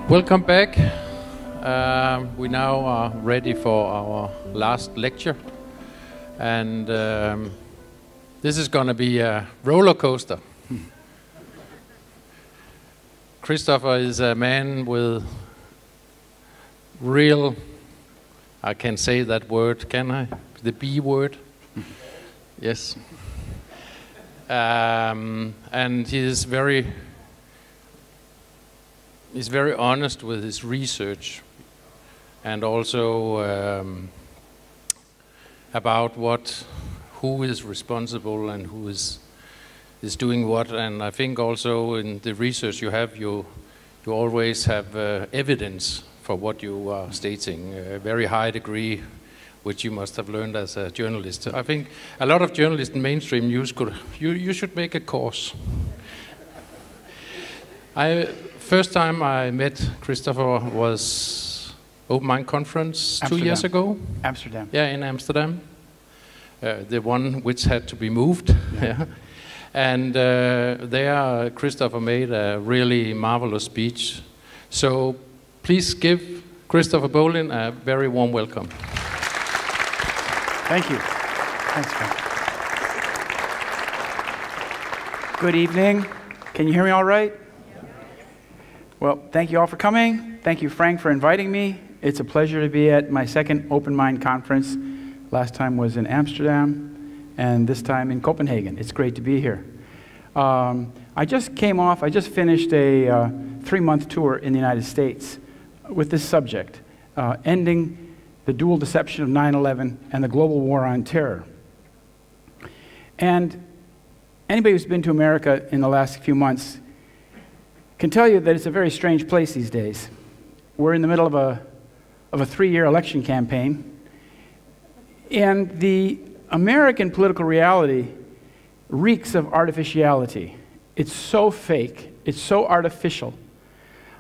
Welcome back. We now are ready for our last lecture, and this is going to be a roller coaster. Christopher is a man with real, I can say that word, can I? The B word? Yes. And he's very honest with his research, and also about who is responsible and who is doing what. And I think also in the research you have, you always have evidence for what you are stating, a very high degree, which you must have learned as a journalist. I think a lot of journalists in mainstream news you should make a course. First time I met Christopher was Open Mind Conference Amsterdam. 2 years ago. Amsterdam. Yeah, in Amsterdam. The one which had to be moved. Yeah. And there Christopher made a really marvelous speech. So please give Christopher Bollyn a very warm welcome. Thank you. Thanks, Frank. Good evening. Can you hear me all right? Well, thank you all for coming. Thank you, Frank, for inviting me. It's a pleasure to be at my second Open Mind Conference. Last time was in Amsterdam, and this time in Copenhagen. It's great to be here. I just finished a 3-month tour in the United States with this subject, ending the dual deception of 9/11 and the global war on terror. And anybody who's been to America in the last few months can tell you that it's a very strange place these days. We're in the middle of a 3-year election campaign, and the American political reality reeks of artificiality. It's so fake, it's so artificial.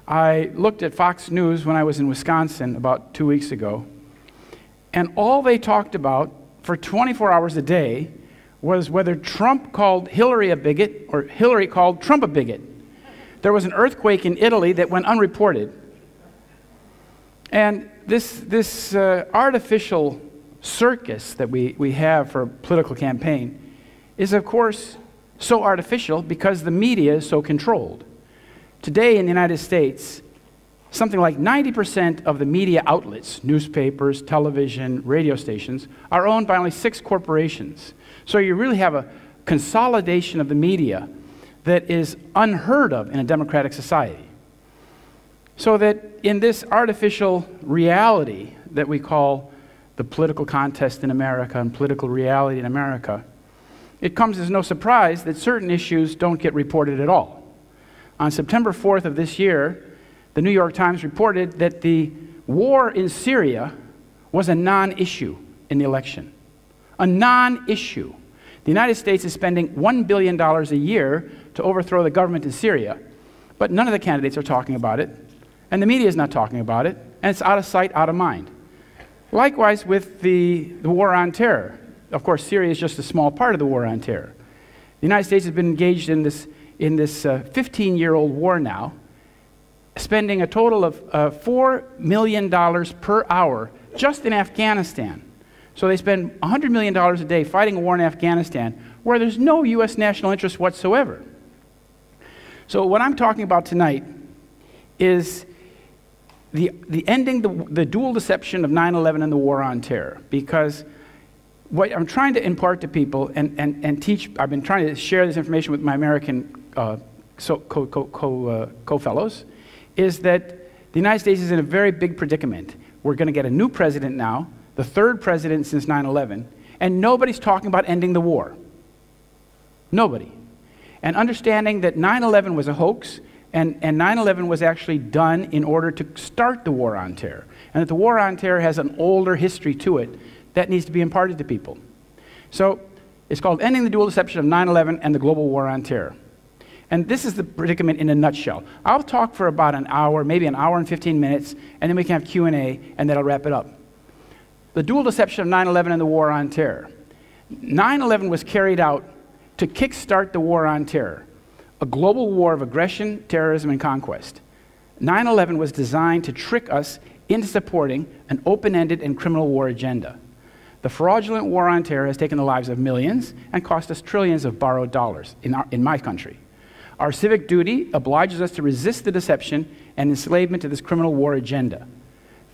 I looked at Fox News when I was in Wisconsin about 2 weeks ago, and all they talked about for 24 hours a day was whether Trump called Hillary a bigot or Hillary called Trump a bigot. There was an earthquake in Italy that went unreported. And this artificial circus that we have for a political campaign is, of course, so artificial because the media is so controlled. Today in the United States, something like 90% of the media outlets, newspapers, television, radio stations, are owned by only 6 corporations. So you really have a consolidation of the media that is unheard of in a democratic society. So that in this artificial reality that we call the political contest in America and political reality in America, it comes as no surprise that certain issues don't get reported at all. On September 4th of this year, the New York Times reported that the war in Syria was a non-issue in the election. A non-issue. The United States is spending $1 billion a year to overthrow the government in Syria, but none of the candidates are talking about it, and the media is not talking about it, and it's out of sight, out of mind. Likewise with the war on terror. Of course, Syria is just a small part of the war on terror. The United States has been engaged in this 15-year-old war now, spending a total of $4 million per hour just in Afghanistan. So they spend $100 million a day fighting a war in Afghanistan where there's no U.S. national interest whatsoever. So what I'm talking about tonight is the ending the dual deception of 9/11 and the war on terror. Because what I'm trying to impart to people and teach, I've been trying to share this information with my American co-fellows, is that the United States is in a very big predicament. We're going to get a new president now, the 3rd president since 9/11, and nobody's talking about ending the war. Nobody. And understanding that 9/11 was a hoax, and 9/11 was actually done in order to start the war on terror, and that the war on terror has an older history to it that needs to be imparted to people. So it's called Ending the Dual Deception of 9/11 and the Global War on Terror. And this is the predicament in a nutshell. I'll talk for about an hour, maybe an hour and 15 minutes, and then we can have Q&A, and that'll wrap it up. The dual deception of 9/11 and the war on terror. 9/11 was carried out to kickstart the war on terror, a global war of aggression, terrorism, and conquest. 9/11 was designed to trick us into supporting an open-ended and criminal war agenda. The fraudulent war on terror has taken the lives of millions and cost us trillions of borrowed dollars in my country. Our civic duty obliges us to resist the deception and enslavement to this criminal war agenda.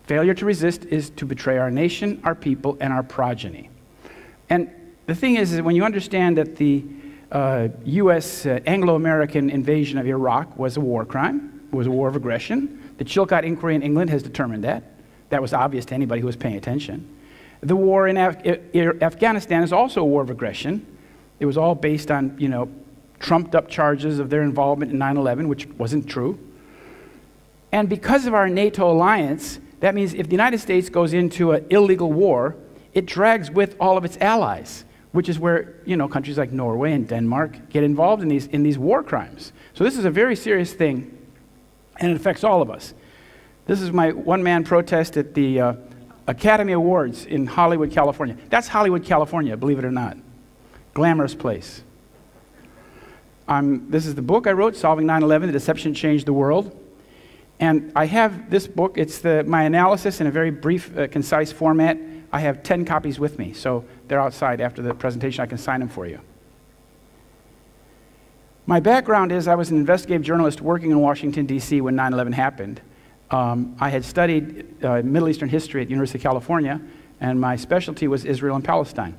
Failure to resist is to betray our nation, our people, and our progeny. And the thing is that when you understand that the U.S. Anglo-American invasion of Iraq was a war crime, it was a war of aggression. The Chilcot Inquiry in England has determined that. That was obvious to anybody who was paying attention. The war in Afghanistan is also a war of aggression. It was all based on, trumped up charges of their involvement in 9/11, which wasn't true. And because of our NATO alliance, that means if the United States goes into an illegal war, it drags with all of its allies, which is where, countries like Norway and Denmark get involved in these war crimes. So this is a very serious thing, and it affects all of us. This is my one-man protest at the Academy Awards in Hollywood, California. That's Hollywood, California, believe it or not. Glamorous place. This is the book I wrote, Solving 9/11, The Deception Changed the World. And I have this book. It's my analysis in a very brief, concise format. I have 10 copies with me, so they're outside after the presentation. I can sign them for you. My background is I was an investigative journalist working in Washington, D.C. when 9/11 happened. I had studied Middle Eastern history at the University of California, and my specialty was Israel and Palestine.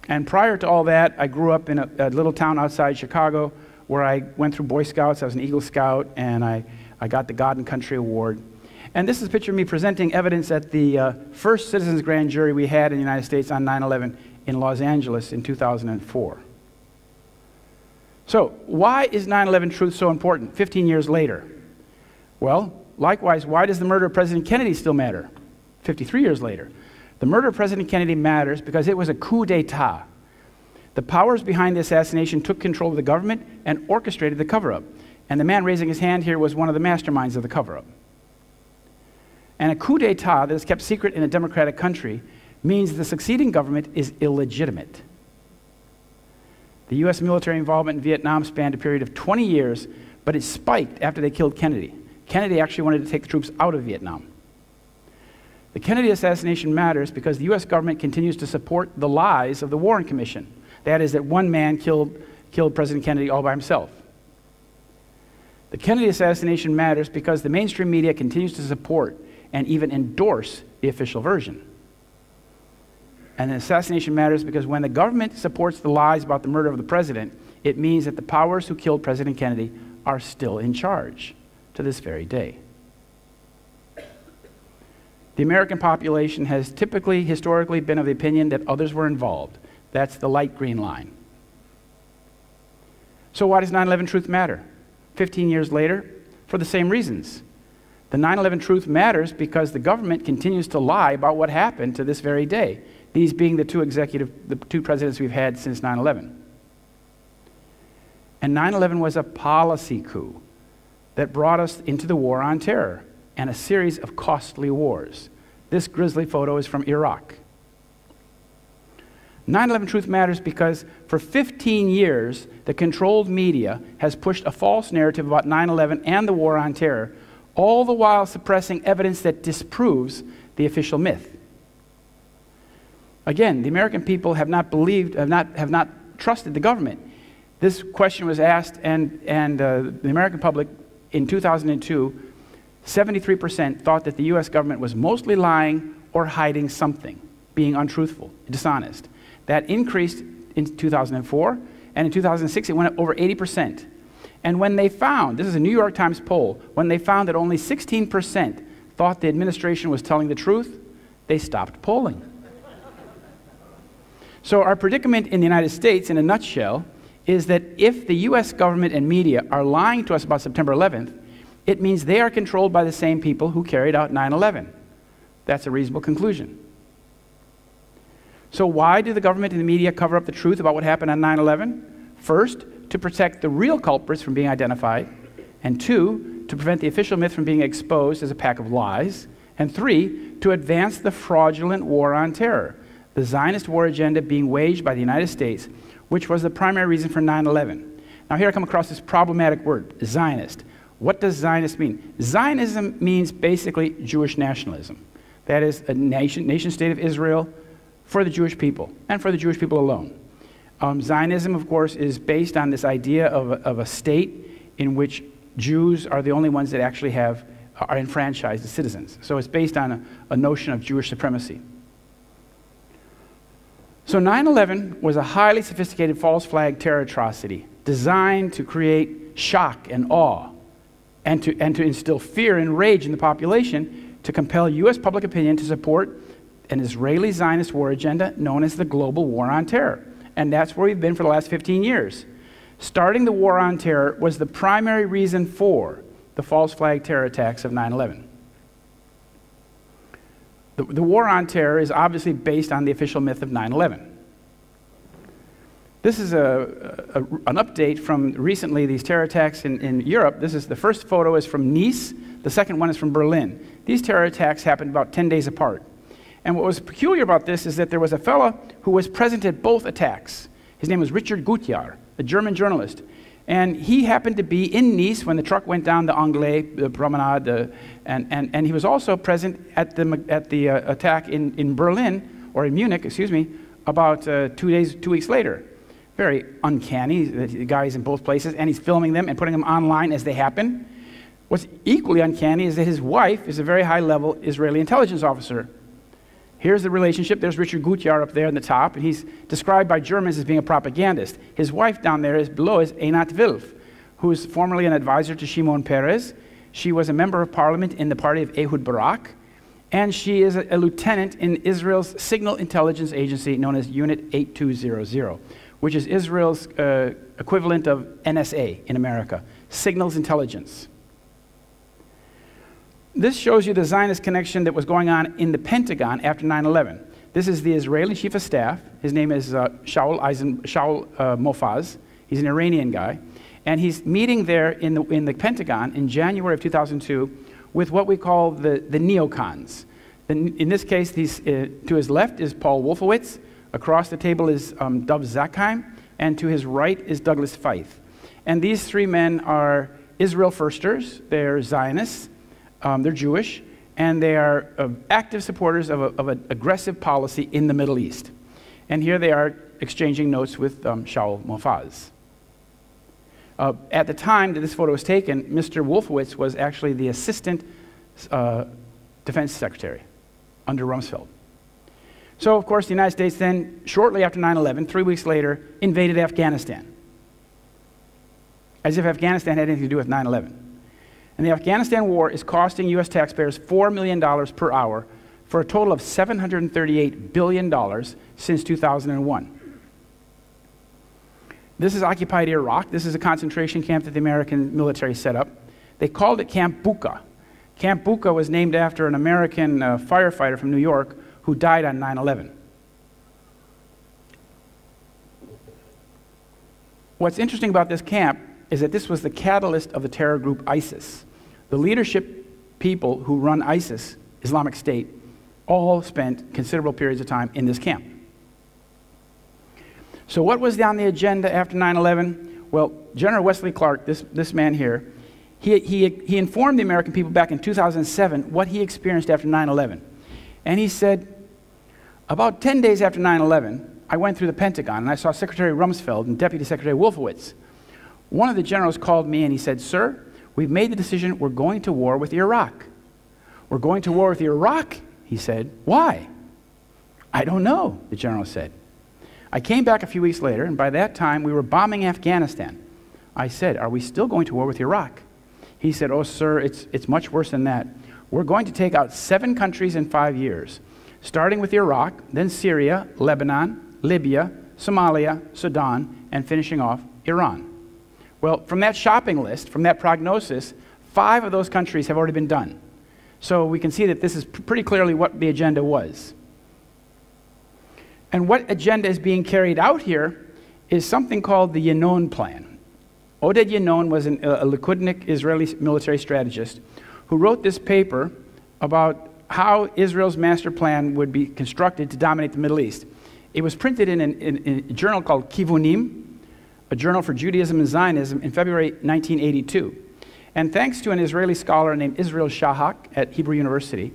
And prior to all that, I grew up in a little town outside Chicago where I went through Boy Scouts. I was an Eagle Scout, and I got the God and Country Award. And this is a picture of me presenting evidence at the first citizens grand jury we had in the United States on 9/11 in Los Angeles in 2004. So why is 9/11 truth so important 15 years later? Well, likewise, why does the murder of President Kennedy still matter 53 years later? The murder of President Kennedy matters because it was a coup d'etat. The powers behind the assassination took control of the government and orchestrated the cover-up. And the man raising his hand here was one of the masterminds of the cover-up. And a coup d'etat that is kept secret in a democratic country means the succeeding government is illegitimate. The U.S. military involvement in Vietnam spanned a period of 20 years, but it spiked after they killed Kennedy. Kennedy actually wanted to take the troops out of Vietnam. The Kennedy assassination matters because the U.S. government continues to support the lies of the Warren Commission. That is, that one man killed President Kennedy all by himself. The Kennedy assassination matters because the mainstream media continues to support and even endorse the official version. And the assassination matters because when the government supports the lies about the murder of the president, it means that the powers who killed President Kennedy are still in charge to this very day. The American population has typically, historically, been of the opinion that others were involved. That's the light green line. So why does 9/11 truth matter? 15 years later, for the same reasons. The 9/11 truth matters because the government continues to lie about what happened to this very day, these being the two presidents we've had since 9/11. And 9/11 was a policy coup that brought us into the war on terror and a series of costly wars. This grisly photo is from Iraq. 9/11 truth matters because for 15 years, the controlled media has pushed a false narrative about 9/11 and the war on terror, all the while suppressing evidence that disproves the official myth. Again, the American people have not trusted the government. This question was asked, and the American public in 2002, 73% thought that the U.S. government was mostly lying or hiding something, being untruthful, dishonest. That increased in 2004, and in 2006 it went up over 80%. And when they found, this is a New York Times poll, when they found that only 16% thought the administration was telling the truth, they stopped polling. So our predicament in the United States, in a nutshell, is that if the U.S. government and media are lying to us about September 11th, it means they are controlled by the same people who carried out 9/11. That's a reasonable conclusion. So why do the government and the media cover up the truth about what happened on 9/11? First, to protect the real culprits from being identified, and two, to prevent the official myth from being exposed as a pack of lies, and three, to advance the fraudulent war on terror, the Zionist war agenda being waged by the United States, which was the primary reason for 9/11. Now here I come across this problematic word, Zionist. What does Zionist mean? Zionism means basically Jewish nationalism. That is a nation state of Israel for the Jewish people, and for the Jewish people alone. Zionism, of course, is based on this idea of a state in which Jews are the only ones that actually are enfranchised as citizens. So it's based on a notion of Jewish supremacy. So 9/11 was a highly sophisticated false flag terror atrocity designed to create shock and awe and to instill fear and rage in the population to compel U.S. public opinion to support an Israeli Zionist war agenda known as the Global War on Terror. And that's where we've been for the last 15 years. Starting the war on terror was the primary reason for the false flag terror attacks of 9/11. The war on terror is obviously based on the official myth of 9/11. This is an update from recently these terror attacks in Europe. The first photo is from Nice. The second one is from Berlin. These terror attacks happened about 10 days apart. And what was peculiar about this is that there was a fellow who was present at both attacks. His name was Richard Gutjahr, a German journalist. And he happened to be in Nice when the truck went down the Anglais, the promenade, and he was also present at the attack in Berlin, or in Munich, excuse me, about 2 weeks later. Very uncanny. The guy's in both places, and he's filming them and putting them online as they happen. What's equally uncanny is that his wife is a very high-level Israeli intelligence officer. Here's the relationship. There's Richard Gutjahr up there in the top, and he's described by Germans as being a propagandist. His wife down there below is Einat Wilf, who is formerly an advisor to Shimon Peres. She was a member of parliament in the party of Ehud Barak, and she is a lieutenant in Israel's signal intelligence agency known as Unit 8200, which is Israel's equivalent of NSA in America, Signals Intelligence. This shows you the Zionist connection that was going on in the Pentagon after 9/11. This is the Israeli chief of staff. His name is Shaul Mofaz. He's an Iranian guy. And he's meeting there in the Pentagon in January of 2002 with what we call the neocons. In this case, to his left is Paul Wolfowitz. Across the table is Dov Zakheim. And to his right is Douglas Feith. And these three men are Israel firsters. They're Zionists. They're Jewish, and they are active supporters of an aggressive policy in the Middle East. And here they are exchanging notes with Shaul Mofaz. At the time that this photo was taken, Mr. Wolfowitz was actually the assistant defense secretary under Rumsfeld. So, of course, the United States then, shortly after 9/11, 3 weeks later, invaded Afghanistan, as if Afghanistan had anything to do with 9/11. And the Afghanistan war is costing U.S. taxpayers $4 million per hour for a total of $738 billion since 2001. This is occupied Iraq. This is a concentration camp that the American military set up. They called it Camp Bucca. Camp Bucca was named after an American firefighter from New York who died on 9/11. What's interesting about this camp is that this was the catalyst of the terror group ISIS. The leadership people who run ISIS, Islamic State, all spent considerable periods of time in this camp. So what was on the agenda after 9/11? Well, General Wesley Clark, this man here, he informed the American people back in 2007 what he experienced after 9/11. And he said, about 10 days after 9/11, I went through the Pentagon and I saw Secretary Rumsfeld and Deputy Secretary Wolfowitz. One of the generals called me and he said, "Sir, we've made the decision, we're going to war with Iraq." "We're going to war with Iraq?" he said. "Why?" "I don't know," the general said. I came back a few weeks later, and by that time we were bombing Afghanistan. I said, "Are we still going to war with Iraq?" He said, "Oh, sir, it's much worse than that. We're going to take out 7 countries in 5 years, starting with Iraq, then Syria, Lebanon, Libya, Somalia, Sudan, and finishing off Iran." Well, from that shopping list, from that prognosis, 5 of those countries have already been done. So we can see that this is pretty clearly what the agenda was. And what agenda is being carried out here is something called the Yinon Plan. Oded Yinon was a Likudnik Israeli military strategist who wrote this paper about how Israel's master plan would be constructed to dominate the Middle East. It was printed in a journal called Kivunim, a journal for Judaism and Zionism, in February 1982. And thanks to an Israeli scholar named Israel Shahak at Hebrew University,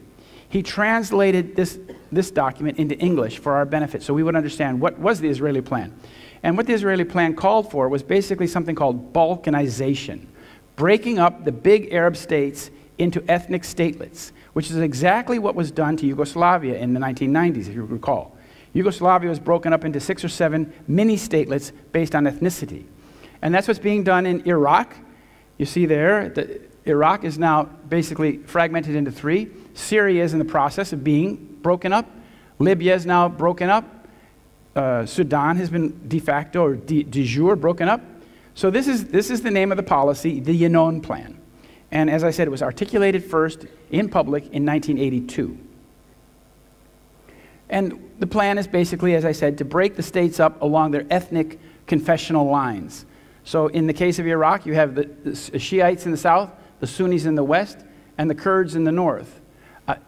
he translated this document into English for our benefit so we would understand what was the Israeli plan. And what the Israeli plan called for was basically something called Balkanization, breaking up the big Arab states into ethnic statelets, which is exactly what was done to Yugoslavia in the 1990s, if you recall. Yugoslavia was broken up into 6 or 7 mini-statelets based on ethnicity. And that's what's being done in Iraq. You see there, Iraq is now basically fragmented into 3. Syria is in the process of being broken up. Libya is now broken up. Sudan has been de facto or de jure broken up. So this is the name of the policy, the Yinon Plan. And as I said, it was articulated first in public in 1982. And the plan is basically, as I said, to break the states up along their ethnic confessional lines. So in the case of Iraq, you have the Shiites in the south, the Sunnis in the west, and the Kurds in the north.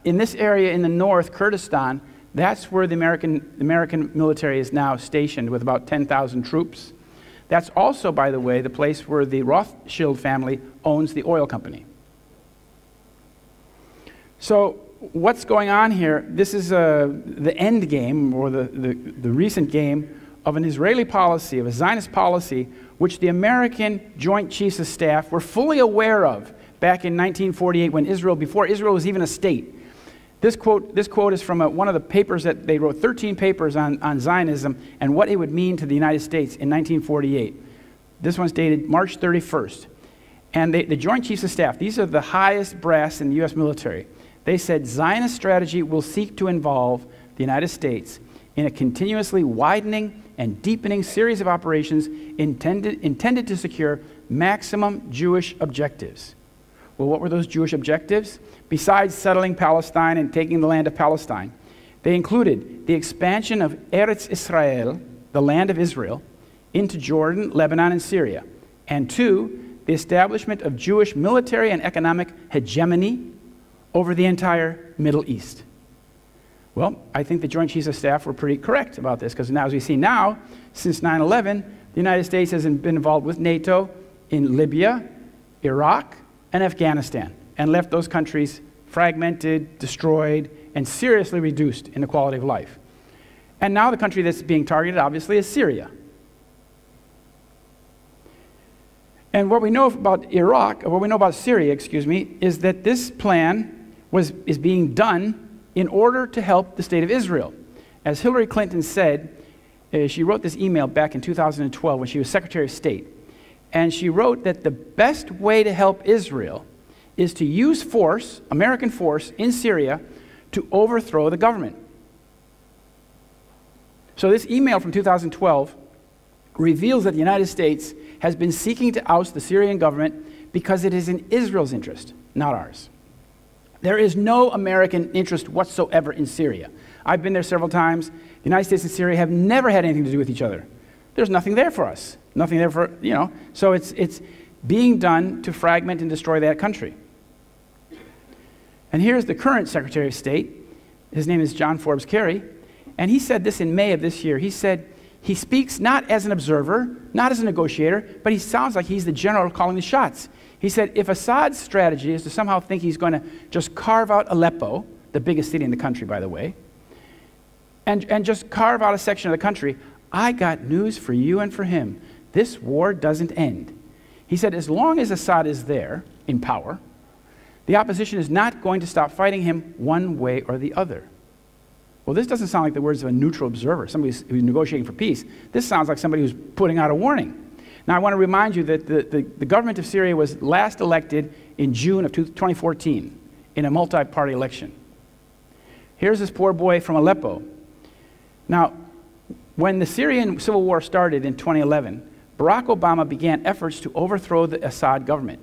In this area in the north, Kurdistan, that's where the American military is now stationed with about 10,000 troops. That's also, by the way, the place where the Rothschild family owns the oil company. So what's going on here? This is the end game, or the recent game, of an Israeli policy, of a Zionist policy, which the American Joint Chiefs of Staff were fully aware of back in 1948 when Israel, before Israel was even a state. This quote is from one of the papers that they wrote, 13 papers on Zionism and what it would mean to the United States in 1948. This one's dated March 31st. And the Joint Chiefs of Staff, these are the highest brass in the U.S. military. They said Zionist strategy will seek to involve the United States in a continuously widening and deepening series of operations intended to secure maximum Jewish objectives. Well, what were those Jewish objectives? Besides settling Palestine and taking the land of Palestine, they included the expansion of Eretz Israel, the land of Israel, into Jordan, Lebanon, and Syria. And 2, the establishment of Jewish military and economic hegemony over the entire Middle East. Well, I think the Joint Chiefs of Staff were pretty correct about this, because now, as we see now, since 9/11, the United States has been involved with NATO in Libya, Iraq, and Afghanistan, and left those countries fragmented, destroyed, and seriously reduced in the quality of life. And now the country that's being targeted, obviously, is Syria. And what we know about Iraq, or what we know about Syria, excuse me, is that this plan is being done in order to help the state of Israel. As Hillary Clinton said, she wrote this email back in 2012 when she was Secretary of State. And she wrote that the best way to help Israel is to use force, American force, in Syria to overthrow the government. So this email from 2012 reveals that the United States has been seeking to oust the Syrian government because it is in Israel's interest, not ours. There is no American interest whatsoever in Syria. I've been there several times. The United States and Syria have never had anything to do with each other. There's nothing there for us. Nothing there for, you know. So it's being done to fragment and destroy that country. And here's the current Secretary of State. His name is John Forbes Kerry. And he said this in May of this year. He said he speaks not as an observer, not as a negotiator, but he sounds like he's the general calling the shots. He said if Assad's strategy is to somehow think he's going to just carve out Aleppo, the biggest city in the country, by the way, and just carve out a section of the country, I got news for you and for him. This war doesn't end. He said as long as Assad is there in power, the opposition is not going to stop fighting him one way or the other. Well, this doesn't sound like the words of a neutral observer, somebody who's negotiating for peace. This sounds like somebody who's putting out a warning. Now, I want to remind you that the government of Syria was last elected in June of 2014 in a multi-party election. Here's this poor boy from Aleppo. Now, when the Syrian civil war started in 2011, Barack Obama began efforts to overthrow the Assad government.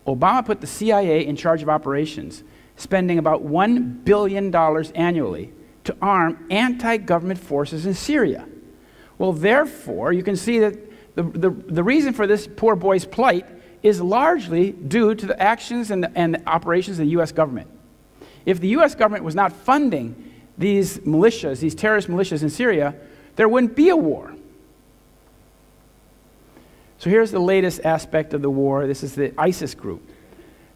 Obama put the CIA in charge of operations, spending about $1 billion annually to arm anti-government forces in Syria. Well, therefore, you can see that the reason for this poor boy's plight is largely due to the actions and the operations of the U.S. government. If the U.S. government was not funding these militias, these terrorist militias in Syria, there wouldn't be a war. So here's the latest aspect of the war. This is the ISIS group.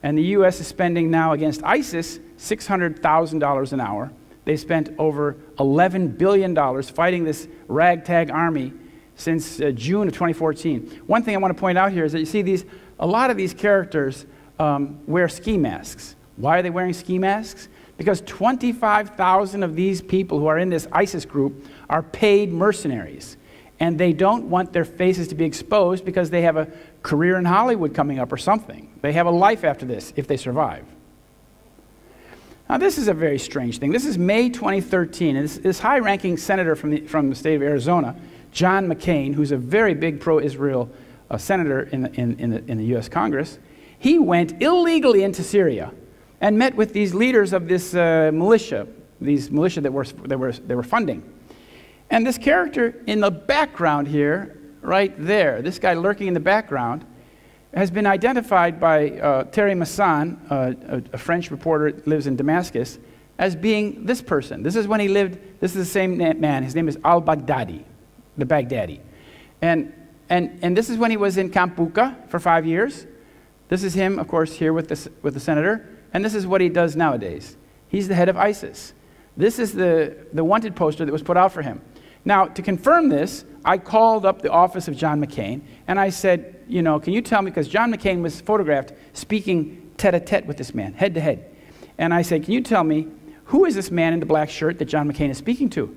And the U.S. is spending now against ISIS $600,000 an hour. They spent over $11 billion fighting this ragtag army since June of 2014. One thing I want to point out here is that you see a lot of these characters wear ski masks. Why are they wearing ski masks? Because 25,000 of these people who are in this ISIS group are paid mercenaries. And they don't want their faces to be exposed because they have a career in Hollywood coming up or something. They have a life after this if they survive. Now, this is a very strange thing. This is May 2013, and this high-ranking senator from the state of Arizona, John McCain, who's a very big pro-Israel senator in the U.S. Congress, he went illegally into Syria and met with these leaders of this militia, that were funding. And this character in the background here, right there, this guy lurking in the background, has been identified by Thierry Masson, a French reporter that lives in Damascus, as being this person. This is when he lived, this is the same man. His name is al-Baghdadi, the Baghdadi. And this is when he was in Camp Bucca for 5 years. This is him, of course, here with the senator. And this is what he does nowadays. He's the head of ISIS. This is the wanted poster that was put out for him. Now, to confirm this, I called up the office of John McCain, and I said, you know, can you tell me, because John McCain was photographed speaking tete-a-tete with this man, head-to-head. And I said, can you tell me, who is this man in the black shirt that John McCain is speaking to?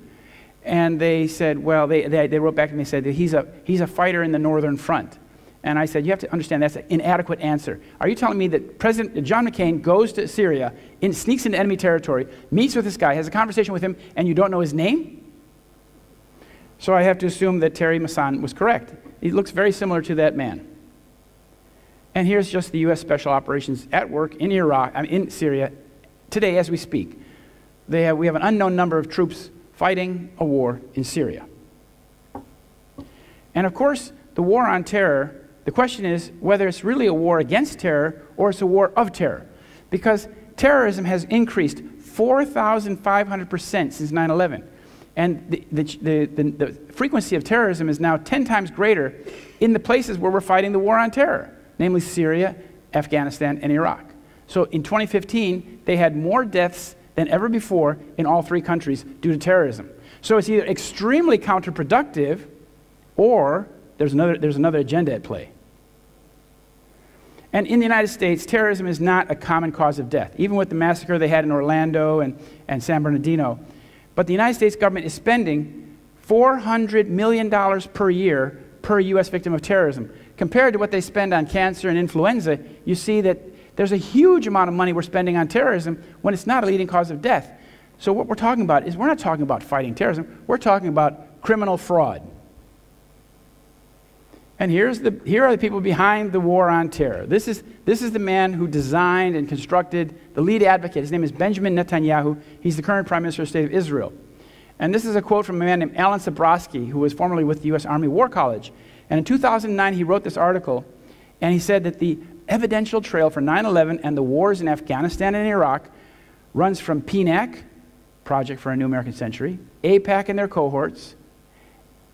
And they said, well, they wrote back and they said that he's a fighter in the Northern Front. And I said, you have to understand that's an inadequate answer. Are you telling me that President John McCain goes to Syria, sneaks into enemy territory, meets with this guy, has a conversation with him, and you don't know his name? So I have to assume that Thierry Masson was correct. He looks very similar to that man. And here's just the U.S. Special Operations at work in in Syria today as we speak. We have an unknown number of troops fighting a war in Syria. And of course, the war on terror, the question is whether it's really a war against terror or it's a war of terror. Because terrorism has increased 4,500% since 9/11. And the frequency of terrorism is now 10 times greater in the places where we're fighting the war on terror, namely Syria, Afghanistan, and Iraq. So in 2015, they had more deaths than ever before in all three countries due to terrorism. So it's either extremely counterproductive or there's another agenda at play. And in the United States, terrorism is not a common cause of death, even with the massacre they had in Orlando and San Bernardino. But the United States government is spending $400 million per year per U.S. victim of terrorism. Compared to what they spend on cancer and influenza, you see that there's a huge amount of money we're spending on terrorism when it's not a leading cause of death. So what we're talking about is we're not talking about fighting terrorism, we're talking about criminal fraud. And here are the people behind the war on terror. This is the man who designed and constructed the lead advocate. His name is Benjamin Netanyahu. He's the current Prime Minister of the State of Israel. And this is a quote from a man named Alan Sabrowski, who was formerly with the U.S. Army War College. And in 2009, he wrote this article, and he said that the evidential trail for 9/11 and the wars in Afghanistan and Iraq runs from PNAC, Project for a New American Century, AIPAC and their cohorts,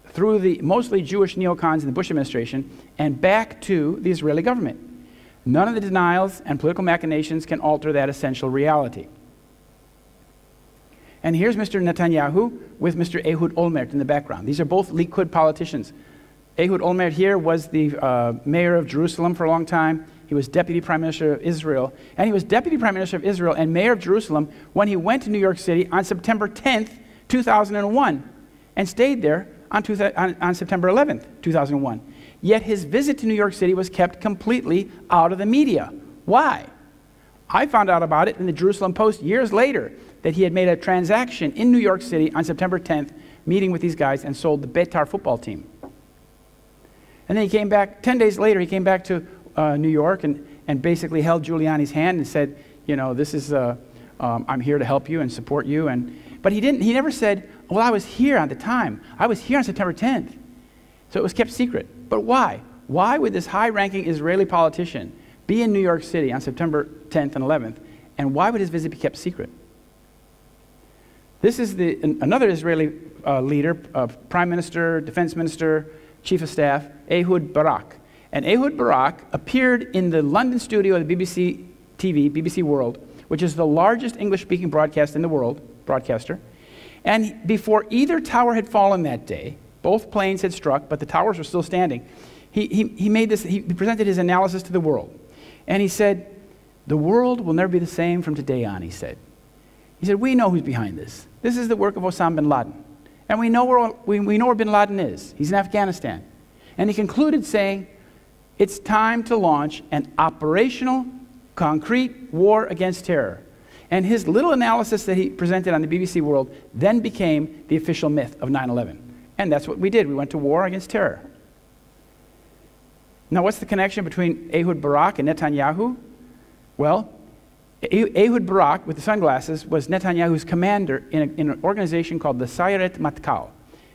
through the mostly Jewish neocons in the Bush administration, and back to the Israeli government. None of the denials and political machinations can alter that essential reality. And here's Mr. Netanyahu with Mr. Ehud Olmert in the background. These are both Likud politicians. Ehud Olmert here was the mayor of Jerusalem for a long time. He was deputy prime minister of Israel. And he was deputy prime minister of Israel and mayor of Jerusalem when he went to New York City on September 10th, 2001, and stayed there on September 11th, 2001. Yet his visit to New York City was kept completely out of the media. Why? I found out about it in the Jerusalem Post years later, that he had made a transaction in New York City on September 10th, meeting with these guys, and sold the Beitar football team. And then he came back, 10 days later, he came back to New York and basically held Giuliani's hand and said, you know, this is, I'm here to help you and support you. But he never said, well, I was here at the time. I was here on September 10th. So it was kept secret. But why? Why would this high-ranking Israeli politician be in New York City on September 10th and 11th? And why would his visit be kept secret? This is another Israeli leader, Prime Minister, Defense Minister, Chief of Staff, Ehud Barak. And Ehud Barak appeared in the London studio of the BBC TV, BBC World, which is the largest English-speaking broadcaster in the world. And before either tower had fallen that day, both planes had struck, but the towers were still standing. He presented his analysis to the world. And he said, the world will never be the same from today on, he said. He said, we know who's behind this. This is the work of Osama bin Laden. And we know where bin Laden is. He's in Afghanistan. And he concluded saying, it's time to launch an operational, concrete war against terror. And his little analysis that he presented on the BBC World then became the official myth of 9/11. And that's what we did. We went to war against terror. Now, what's the connection between Ehud Barak and Netanyahu? Well, Ehud Barak, with the sunglasses, was Netanyahu's commander in an organization called the Sayeret Matkal,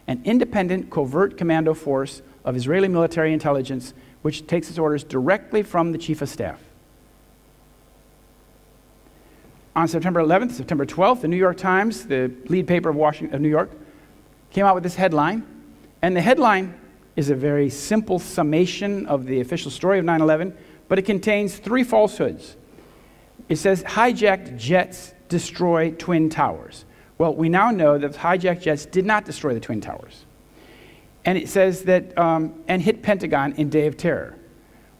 an independent covert commando force of Israeli military intelligence, which takes its orders directly from the chief of staff. On September 11th, September 12th, the New York Times, the lead paper of New York, came out with this headline. And the headline is a very simple summation of the official story of 9/11, but it contains 3 falsehoods. It says, hijacked jets destroy Twin Towers. Well, we now know that hijacked jets did not destroy the Twin Towers. And it says that, and hit Pentagon in Day of Terror.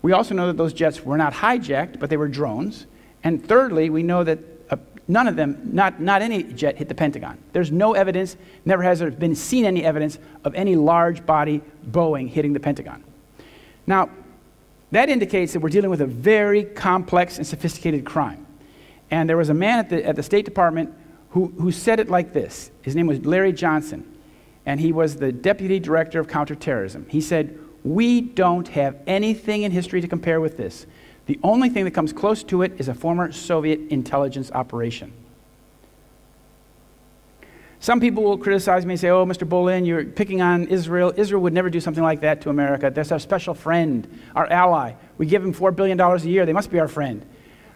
We also know that those jets were not hijacked, but they were drones. And thirdly, we know that none of them, not any jet hit the Pentagon. There's no evidence, never has there been seen any evidence of any large body Boeing hitting the Pentagon. Now, that indicates that we're dealing with a very complex and sophisticated crime. And there was a man at the State Department who said it like this. His name was Larry Johnson, and he was the Deputy Director of Counterterrorism. He said, we don't have anything in history to compare with this. The only thing that comes close to it is a former Soviet intelligence operation. Some people will criticize me and say, oh, Mr. Bollyn, you're picking on Israel. Israel would never do something like that to America. That's our special friend, our ally. We give them $4 billion a year. They must be our friend.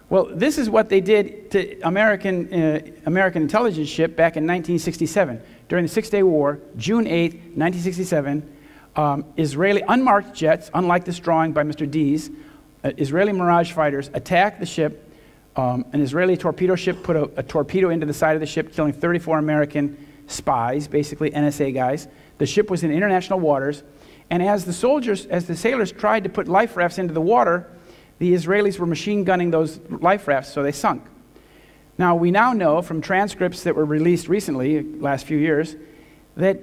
Well, this is what they did to American intelligence ship back in 1967. During the Six-Day War, June 8, 1967, Israeli unmarked jets, unlike this drawing by Mr. Dees, Israeli Mirage fighters attacked the ship. An Israeli torpedo ship put a torpedo into the side of the ship, killing 34 American spies, basically NSA guys. The ship was in international waters, and as the sailors tried to put life rafts into the water, the Israelis were machine gunning those life rafts, so they sunk. Now, we now know from transcripts that were released recently, last few years, that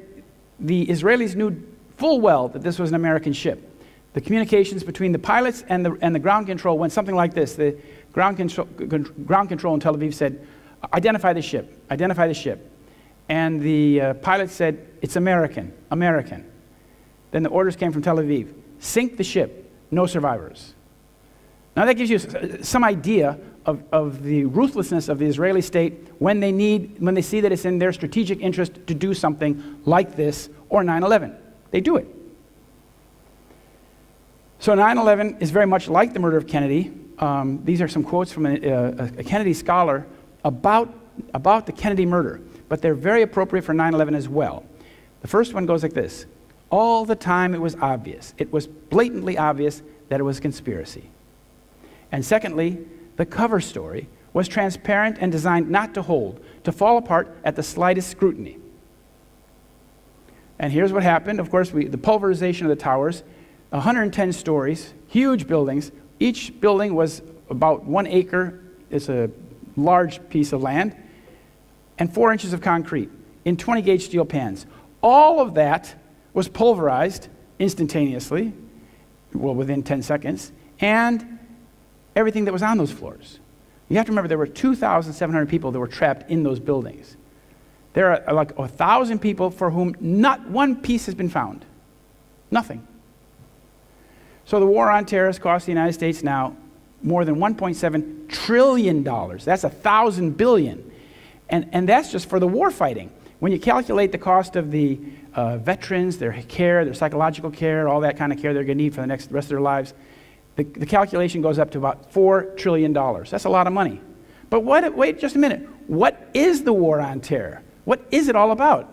the Israelis knew full well that this was an American ship. The communications between the pilots and the ground control went something like this. The ground control in Tel Aviv said, identify the ship, identify the ship. And the pilot said, it's American, American. Then the orders came from Tel Aviv, sink the ship, no survivors. Now that gives you some idea of the ruthlessness of the Israeli state when they see that it's in their strategic interest to do something like this or 9/11. They do it. So 9/11 is very much like the murder of Kennedy. These are some quotes from a Kennedy scholar about the Kennedy murder, but they're very appropriate for 9/11 as well. The first one goes like this. All the time it was obvious. It was blatantly obvious that it was a conspiracy. And secondly, the cover story was transparent and designed not to hold, to fall apart at the slightest scrutiny. And here's what happened. Of course, the pulverization of the towers, 110 stories, huge buildings. Each building was about 1 acre. It's a large piece of land. And 4 inches of concrete in 20-gauge steel pans. All of that was pulverized instantaneously, well, within 10 seconds, and everything that was on those floors. You have to remember there were 2,700 people that were trapped in those buildings. There are like 1,000 people for whom not one piece has been found. Nothing. So the war on terror has cost the United States now more than $1.7 trillion. That's 1,000 billion. And that's just for the war fighting. When you calculate the cost of the veterans, their care, their psychological care, all that kind of care they're going to need for the rest of their lives, the calculation goes up to about $4 trillion. That's a lot of money. But wait just a minute. What is the war on terror? What is it all about?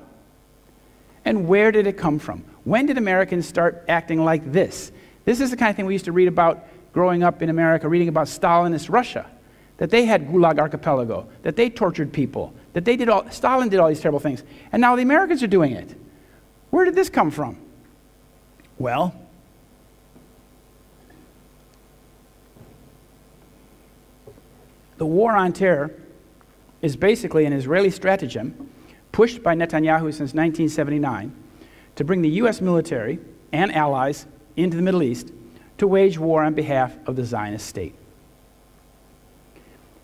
And where did it come from? When did Americans start acting like this? This is the kind of thing we used to read about growing up in America, reading about Stalinist Russia. that they had Gulag Archipelago, that they tortured people, that they did Stalin did all these terrible things, and now the Americans are doing it. Where did this come from? Well, the war on terror is basically an Israeli stratagem pushed by Netanyahu since 1979 to bring the U.S. military and allies into the Middle East to wage war on behalf of the Zionist state.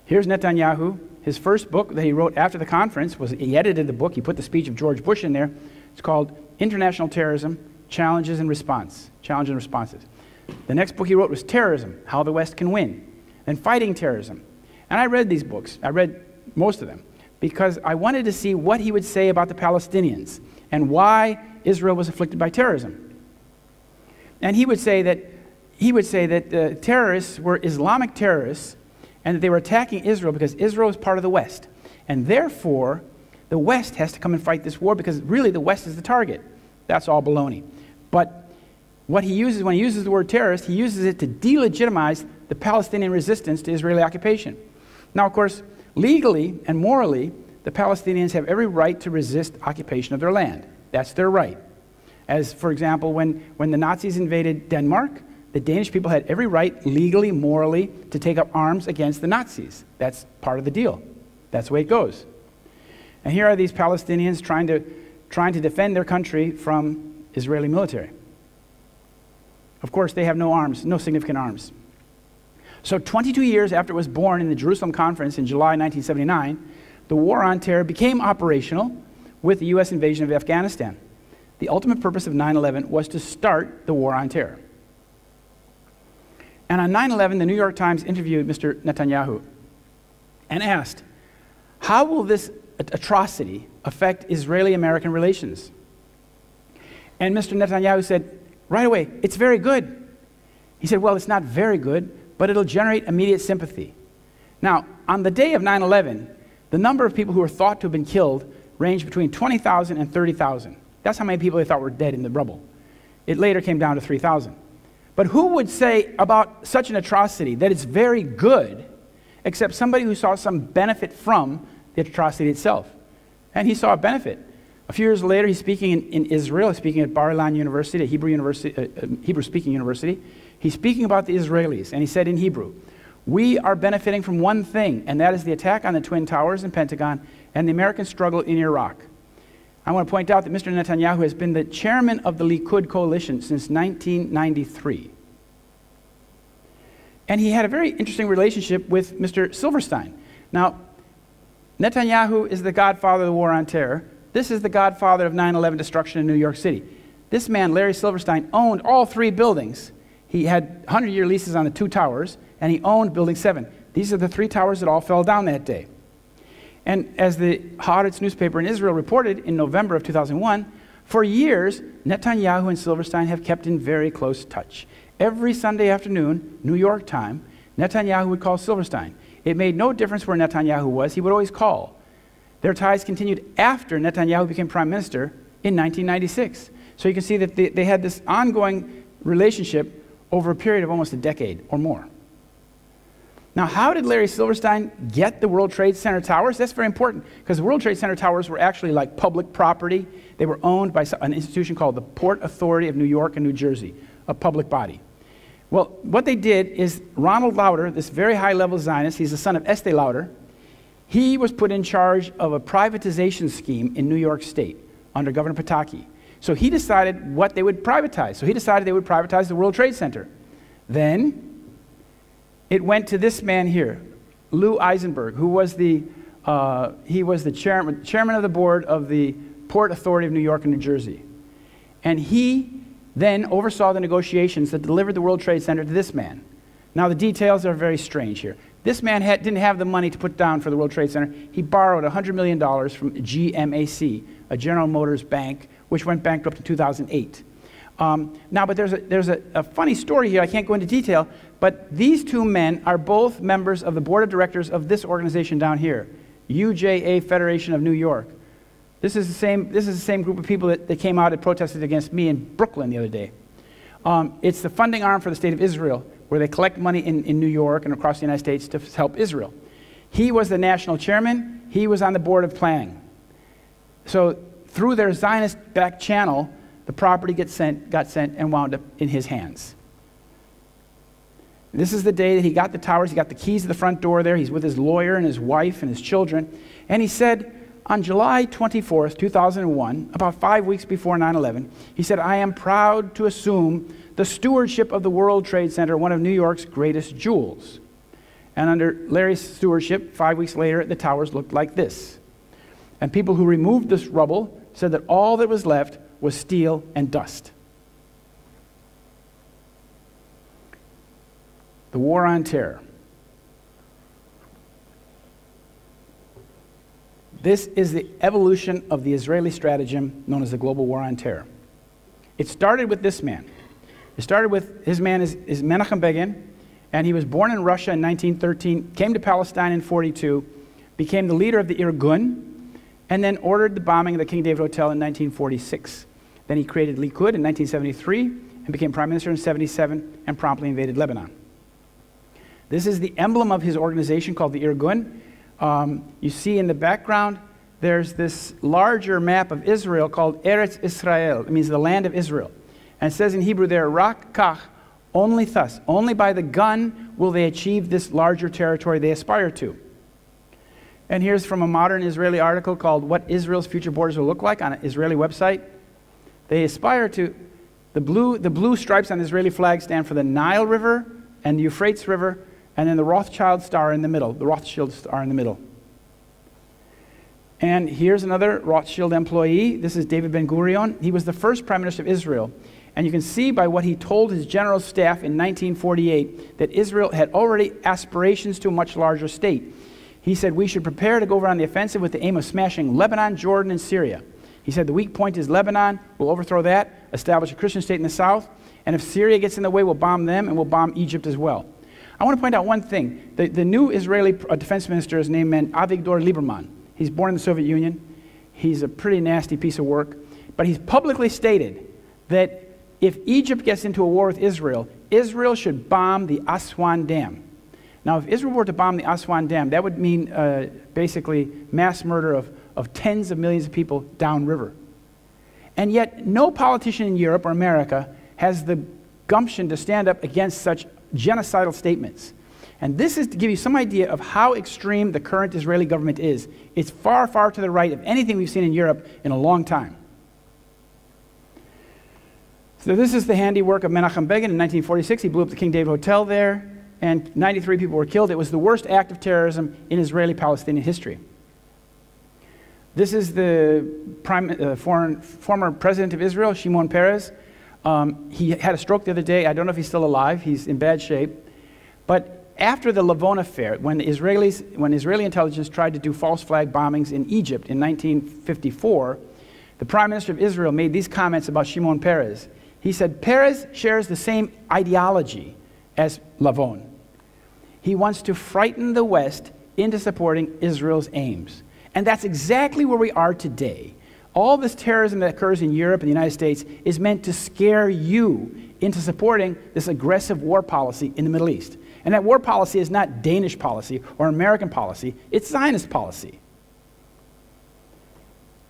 Here's Netanyahu. His first book that he wrote after the conference was, he edited the book, he put the speech of George Bush in there. It's called International Terrorism, Challenges and Response. Challenges and Responses. The next book he wrote was Terrorism, How the West Can Win, and Fighting Terrorism. And I read these books. I read most of them because I wanted to see what he would say about the Palestinians and why Israel was afflicted by terrorism. And he would say that the terrorists were Islamic terrorists and that they were attacking Israel because Israel is part of the West. And therefore, the West has to come and fight this war because really the West is the target. That's all baloney. But what he uses, when he uses the word terrorist, he uses it to delegitimize the Palestinian resistance to Israeli occupation. Now, of course, legally and morally, the Palestinians have every right to resist occupation of their land. That's their right. As, for example, when the Nazis invaded Denmark, the Danish people had every right, legally, morally, to take up arms against the Nazis. That's part of the deal. That's the way it goes. And here are these Palestinians trying to defend their country from Israeli military. Of course, they have no arms, no significant arms. So 22 years after it was born in the Jerusalem Conference in July 1979, the war on terror became operational with the U.S. invasion of Afghanistan. The ultimate purpose of 9/11 was to start the war on terror. And on 9/11, the New York Times interviewed Mr. Netanyahu and asked, how will this atrocity affect Israeli-American relations? And Mr. Netanyahu said, right away, it's very good. He said, well, it's not very good, but it'll generate immediate sympathy. Now, on the day of 9/11, the number of people who were thought to have been killed ranged between 20,000 and 30,000. That's how many people they thought were dead in the rubble. It later came down to 3,000. But who would say about such an atrocity that it's very good, except somebody who saw some benefit from the atrocity itself? And he saw a benefit. A few years later, he's speaking in Israel, speaking at Bar-Ilan University, a Hebrew-speaking university. He's speaking about the Israelis, and he said in Hebrew, we are benefiting from one thing, and that is the attack on the Twin Towers and Pentagon and the American struggle in Iraq. I want to point out that Mr. Netanyahu has been the chairman of the Likud coalition since 1993. And he had a very interesting relationship with Mr. Silverstein. Now, Netanyahu is the godfather of the war on terror. This is the godfather of 9/11 destruction in New York City. This man, Larry Silverstein, owned all three buildings. He had 100-year leases on the 2 towers, and he owned Building 7. These are the 3 towers that all fell down that day. And as the Haaretz newspaper in Israel reported in November of 2001, for years, Netanyahu and Silverstein have kept in very close touch. Every Sunday afternoon, New York time, Netanyahu would call Silverstein. It made no difference where Netanyahu was, he would always call. Their ties continued after Netanyahu became prime minister in 1996. So you can see that they had this ongoing relationship over a period of almost a decade or more. Now, how did Larry Silverstein get the World Trade Center towers? That's very important, because the World Trade Center towers were actually like public property. They were owned by an institution called the Port Authority of New York and New Jersey, a public body. Well, what they did is Ronald Lauder, this very high-level Zionist, he's the son of Estee Lauder, he was put in charge of a privatization scheme in New York State under Governor Pataki. So he decided what they would privatize. So he decided they would privatize the World Trade Center. Then it went to this man here, Lou Eisenberg, who was the chairman of the board of the Port Authority of New York and New Jersey. And he then oversaw the negotiations that delivered the World Trade Center to this man. Now, the details are very strange here. This man didn't have the money to put down for the World Trade Center. He borrowed $100 million from GMAC, a General Motors bank, which went bankrupt in 2008. Now, but there's a funny story here. I can't go into detail, but these two men are both members of the board of directors of this organization down here, UJA Federation of New York. This is the same group of people that came out and protested against me in Brooklyn the other day. It's the funding arm for the state of Israel, where they collect money in New York and across the United States to help Israel. He was the national chairman. He was on the board of planning. So through their Zionist back channel, the property got sent and wound up in his hands. This is the day that he got the towers. He got the keys to the front door there. He's with his lawyer and his wife and his children. And he said, on July 24th, 2001, about 5 weeks before 9/11, he said, I am proud to assume the stewardship of the World Trade Center, one of New York's greatest jewels. And under Larry's stewardship, 5 weeks later, the towers looked like this. And people who removed this rubble said that all that was left was steel and dust. The war on terror. This is the evolution of the Israeli stratagem known as the global war on terror. It started with this man. It started with, his man is Menachem Begin, and he was born in Russia in 1913, came to Palestine in 42, became the leader of the Irgun, and then ordered the bombing of the King David Hotel in 1946. Then he created Likud in 1973 and became prime minister in 1977 and promptly invaded Lebanon. This is the emblem of his organization called the Irgun. You see in the background, there's this larger map of Israel called Eretz Israel. It means the land of Israel. And it says in Hebrew there, Rak Kach, only thus, only by the gun will they achieve this larger territory they aspire to. And here's from a modern Israeli article called What Israel's Future Borders Will Look Like on an Israeli website. They aspire to, the blue stripes on the Israeli flag stand for the Nile River and the Euphrates River, and then the Rothschild star in the middle, the Rothschild star in the middle. And here's another Rothschild employee. This is David Ben-Gurion. He was the first prime minister of Israel. And you can see by what he told his general staff in 1948 that Israel had already aspirations to a much larger state. He said, we should prepare to go over on the offensive with the aim of smashing Lebanon, Jordan, and Syria. He said, the weak point is Lebanon. We'll overthrow that, establish a Christian state in the south, and if Syria gets in the way, we'll bomb them, and we'll bomb Egypt as well. I want to point out one thing. The new Israeli defense minister is named Avigdor Lieberman. He's born in the Soviet Union. He's a pretty nasty piece of work. But he's publicly stated that if Egypt gets into a war with Israel, Israel should bomb the Aswan Dam. Now, if Israel were to bomb the Aswan Dam, that would mean basically mass murder of tens of millions of people downriver. And yet, no politician in Europe or America has the gumption to stand up against such genocidal statements. And this is to give you some idea of how extreme the current Israeli government is. It's far, far to the right of anything we've seen in Europe in a long time. So this is the handiwork of Menachem Begin. In 1946, he blew up the King David Hotel there, and 93 people were killed. It was the worst act of terrorism in Israeli-Palestinian history. This is the former president of Israel, Shimon Peres. He had a stroke the other day. I don't know if he's still alive. He's in bad shape. But after the Lavon affair, when Israeli intelligence tried to do false flag bombings in Egypt in 1954, the Prime Minister of Israel made these comments about Shimon Peres. He said, Peres shares the same ideology as Lavon. He wants to frighten the West into supporting Israel's aims. And that's exactly where we are today. All this terrorism that occurs in Europe and the United States is meant to scare you into supporting this aggressive war policy in the Middle East. And that war policy is not Danish policy or American policy, it's Zionist policy.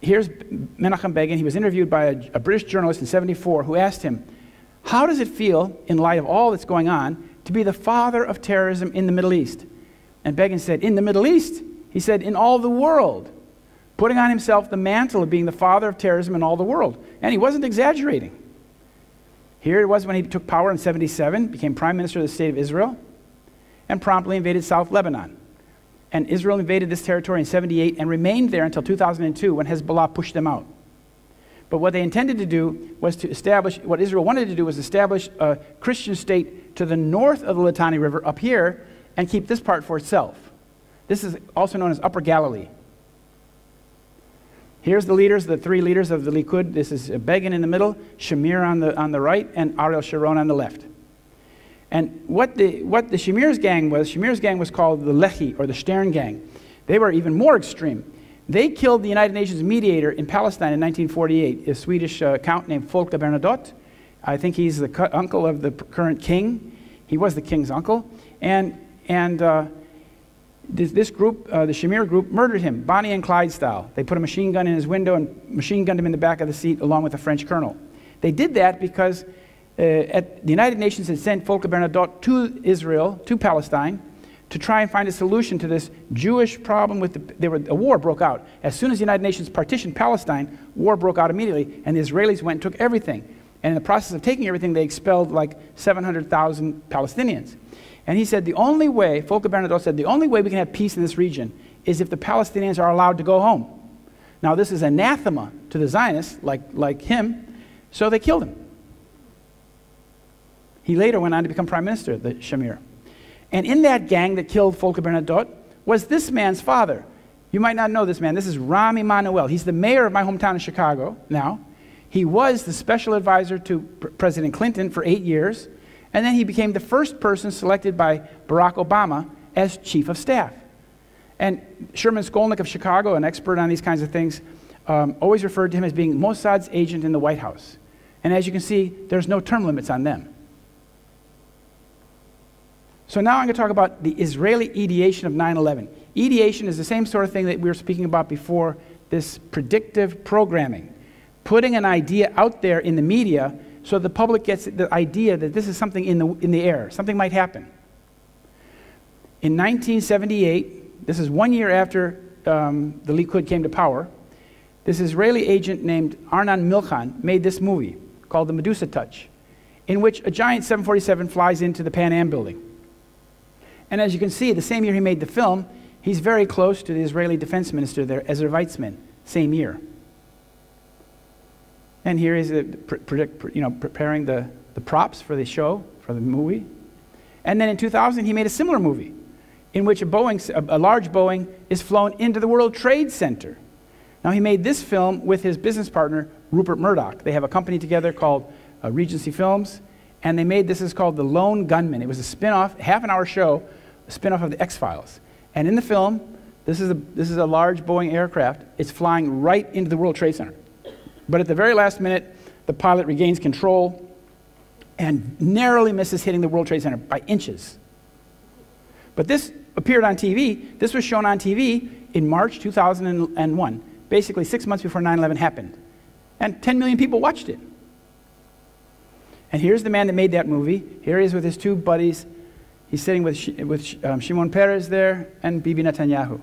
Here's Menachem Begin. He was interviewed by a British journalist in '74 who asked him, how does it feel, in light of all that's going on, to be the father of terrorism in the Middle East? And Begin said, in the Middle East? He said, in all the world. Putting on himself the mantle of being the father of terrorism in all the world. And he wasn't exaggerating. Here it was when he took power in '77, became prime minister of the state of Israel, and promptly invaded South Lebanon. And Israel invaded this territory in '78 and remained there until 2002 when Hezbollah pushed them out. But what they intended to do was to establish, what Israel wanted to do was establish a Christian state to the north of the Litani River up here and keep this part for itself. This is also known as Upper Galilee. Here's the leaders, the three leaders of the Likud. This is Begin in the middle, Shamir on the right, and Ariel Sharon on the left. And what the Shamir's gang was called the Lehi, or the Stern gang. They were even more extreme. They killed the United Nations mediator in Palestine in 1948, a Swedish count named Folke Bernadotte. I think he's the uncle of the current king. He was the king's uncle. And This group, the Shamir group, murdered him, Bonnie and Clyde style. They put a machine gun in his window and machine gunned him in the back of the seat along with a French colonel. They did that because the United Nations had sent Volker Bernadotte to Israel, to Palestine, to try and find a solution to this Jewish problem with a war broke out. As soon as the United Nations partitioned Palestine, war broke out immediately, and the Israelis went and took everything. And in the process of taking everything, they expelled like 700,000 Palestinians. And he said, the only way, Volker Bernadotte said, the only way we can have peace in this region is if the Palestinians are allowed to go home. Now, this is anathema to the Zionists, like him, so they killed him. He later went on to become prime minister, the Shamir. And in that gang that killed Volker Bernadotte was this man's father. You might not know this man. This is Rahm Emanuel. He's the mayor of my hometown of Chicago now. He was the special advisor to President Clinton for 8 years. And then he became the first person selected by Barack Obama as chief of staff. And Sherman Skolnick of Chicago, an expert on these kinds of things, always referred to him as being Mossad's agent in the White House. And as you can see, there's no term limits on them. So now I'm going to talk about the Israeli ideation of 9/11. Ideation is the same sort of thing that we were speaking about before, this predictive programming. Putting an idea out there in the media so the public gets the idea that this is something in the air, something might happen. In 1978, this is 1 year after the Likud came to power, this Israeli agent named Arnon Milchan made this movie called The Medusa Touch, in which a giant 747 flies into the Pan Am building. And as you can see, the same year he made the film, he's very close to the Israeli defense minister there, Ezra Weizmann, same year. And here is preparing the props for the show, for the movie. And then in 2000, he made a similar movie in which a large Boeing is flown into the World Trade Center. Now, he made this film with his business partner, Rupert Murdoch. They have a company together called Regency Films, and they made this is called The Lone Gunman. It was a spin-off, half-an-hour show, a spin-off of the X-Files. And in the film, this is a large Boeing aircraft. It's flying right into the World Trade Center. But at the very last minute, the pilot regains control and narrowly misses hitting the World Trade Center by inches. But this appeared on TV. This was shown on TV in March 2001, basically 6 months before 9/11 happened. And 10 million people watched it. And here's the man that made that movie. Here he is with his two buddies. He's sitting with Shimon Peres there and Bibi Netanyahu.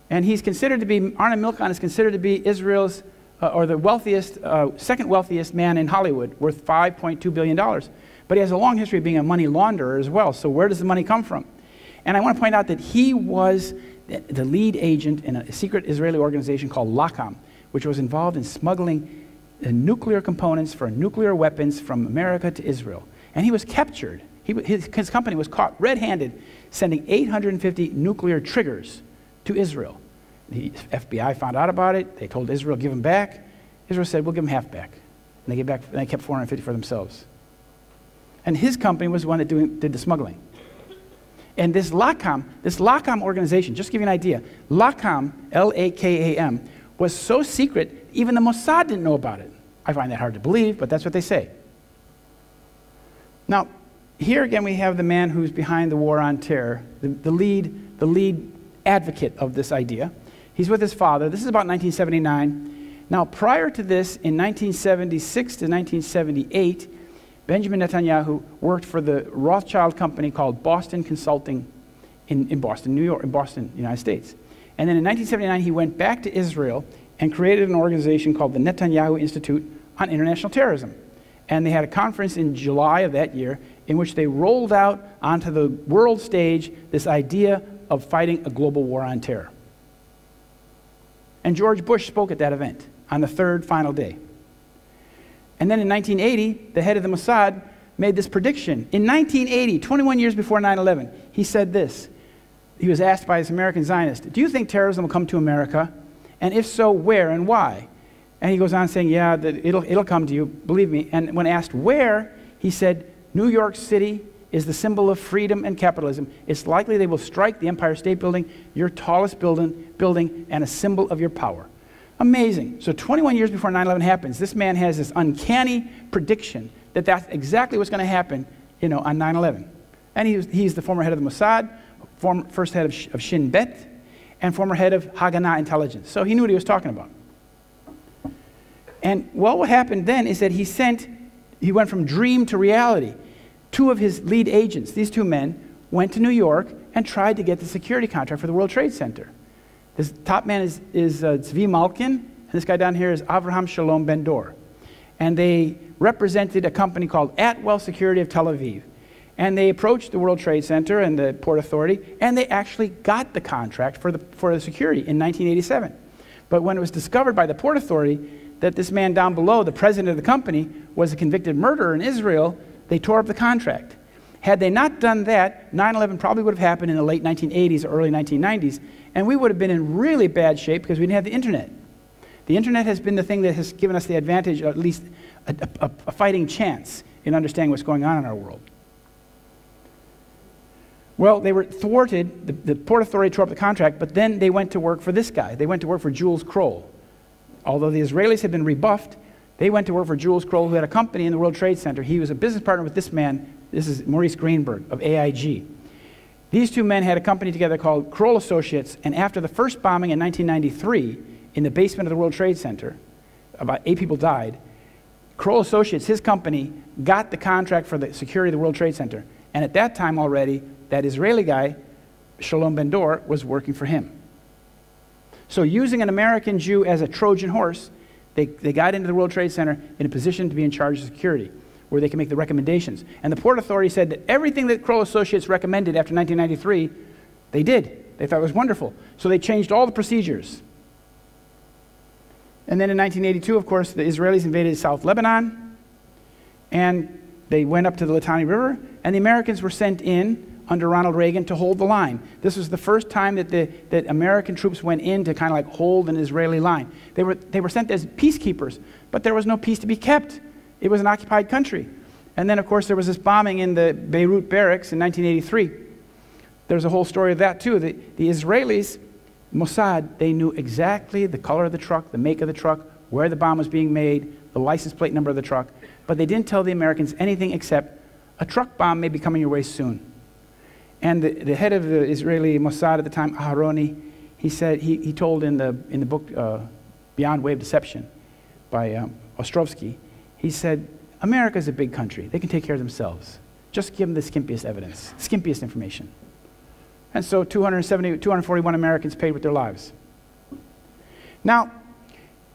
And he's considered to be, Arnon Milchan is considered to be Israel's, or the wealthiest, second wealthiest man in Hollywood, worth $5.2 billion. But he has a long history of being a money launderer as well. So where does the money come from? And I want to point out that he was the lead agent in a secret Israeli organization called LACAM, which was involved in smuggling nuclear components for nuclear weapons from America to Israel. And he was captured. His company was caught red-handed sending 850 nuclear triggers to Israel. The FBI found out about it. They told Israel, give them back. Israel said, we'll give them half back. And they kept 450 for themselves. And his company was the one that did the smuggling. And this LACAM organization, just to give you an idea, LACAM, L-A-K-A-M, was so secret, even the Mossad didn't know about it. I find that hard to believe, but that's what they say. Now, here again we have the man who's behind the war on terror, the lead advocate of this idea. He's with his father. This is about 1979. Now, prior to this, in 1976 to 1978, Benjamin Netanyahu worked for the Rothschild company called Boston Consulting in Boston, New York, in Boston, United States. And then in 1979, he went back to Israel and created an organization called the Netanyahu Institute on International Terrorism. And they had a conference in July of that year in which they rolled out onto the world stage this idea of fighting a global war on terror. And George Bush spoke at that event on the third final day. And then in 1980, the head of the Mossad made this prediction. In 1980, 21 years before 9/11, he said this. He was asked by his American Zionist, do you think terrorism will come to America? And if so, where and why? And he goes on saying, yeah, it'll come to you, believe me. And when asked where, he said, New York City is the symbol of freedom and capitalism. It's likely they will strike the Empire State Building, your tallest building, and a symbol of your power. Amazing. So 21 years before 9/11 happens, this man has this uncanny prediction that that's exactly what's going to happen, on 9/11. And he's the former head of the Mossad, first head of Shin Bet, and former head of Haganah intelligence. So he knew what he was talking about. And well, what happened then is that he went from dream to reality. Two of his lead agents, these two men, went to New York and tried to get the security contract for the World Trade Center. This top man is Zvi Malkin, and this guy down here is Avraham Shalom Ben-Dor. And they represented a company called Atwell Security of Tel Aviv. And they approached the World Trade Center and the Port Authority, and they actually got the contract for the security in 1987. But when it was discovered by the Port Authority that this man down below, the president of the company, was a convicted murderer in Israel, they tore up the contract. Had they not done that, 9/11 probably would have happened in the late 1980s or early 1990s, and we would have been in really bad shape because we didn't have the internet. The internet has been the thing that has given us the advantage, or at least a fighting chance in understanding what's going on in our world. Well, they were thwarted. The Port Authority tore up the contract, but then they went to work for this guy. They went to work for Jules Kroll. Although the Israelis had been rebuffed, they went to work for Jules Kroll, who had a company in the World Trade Center. He was a business partner with this man. This is Maurice Greenberg of AIG. These two men had a company together called Kroll Associates, and after the first bombing in 1993 in the basement of the World Trade Center, about 8 people died. Kroll Associates, his company, got the contract for the security of the World Trade Center. And at that time already, that Israeli guy, Shalom Ben-Dor, was working for him. So using an American Jew as a Trojan horse, they got into the World Trade Center in a position to be in charge of security, where they can make the recommendations. And the Port Authority said that everything that Kroll Associates recommended after 1993, they did. They thought it was wonderful. So they changed all the procedures. And then in 1982, of course, the Israelis invaded South Lebanon, and they went up to the Litani River, and the Americans were sent in under Ronald Reagan to hold the line. This was the first time that American troops went in to kind of like hold an Israeli line. They were sent as peacekeepers, but there was no peace to be kept. It was an occupied country. And then, of course, there was this bombing in the Beirut barracks in 1983. There's a whole story of that, too. The Israelis, Mossad, they knew exactly the color of the truck, the make of the truck, where the bomb was being made, the license plate number of the truck, but they didn't tell the Americans anything except a truck bomb may be coming your way soon. And the head of the Israeli Mossad at the time, Aharoni, he said, he told in the book Beyond Way of Deception by Ostrovsky, he said, America's a big country. They can take care of themselves. Just give them the skimpiest evidence, skimpiest information. And so 241 Americans paid with their lives. Now,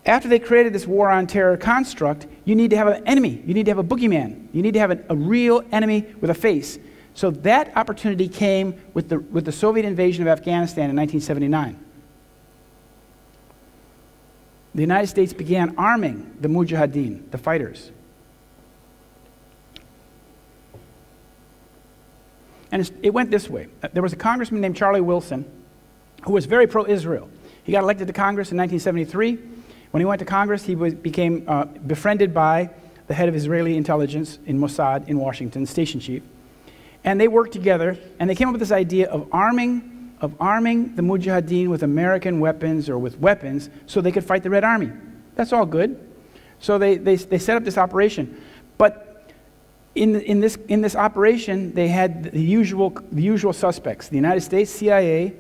after they created this war on terror construct, you need to have an enemy. You need to have a boogeyman. You need to have a real enemy with a face. So that opportunity came with the Soviet invasion of Afghanistan in 1979. The United States began arming the Mujahideen, the fighters. And it went this way. There was a congressman named Charlie Wilson who was very pro-Israel. He got elected to Congress in 1973. When he went to Congress, he became befriended by the head of Israeli intelligence in Mossad in Washington, station chief. And they worked together, and they came up with this idea of arming the Mujahideen with American weapons or with weapons so they could fight the Red Army. That's all good. So they set up this operation. But in this operation, they had the usual suspects. The United States, CIA,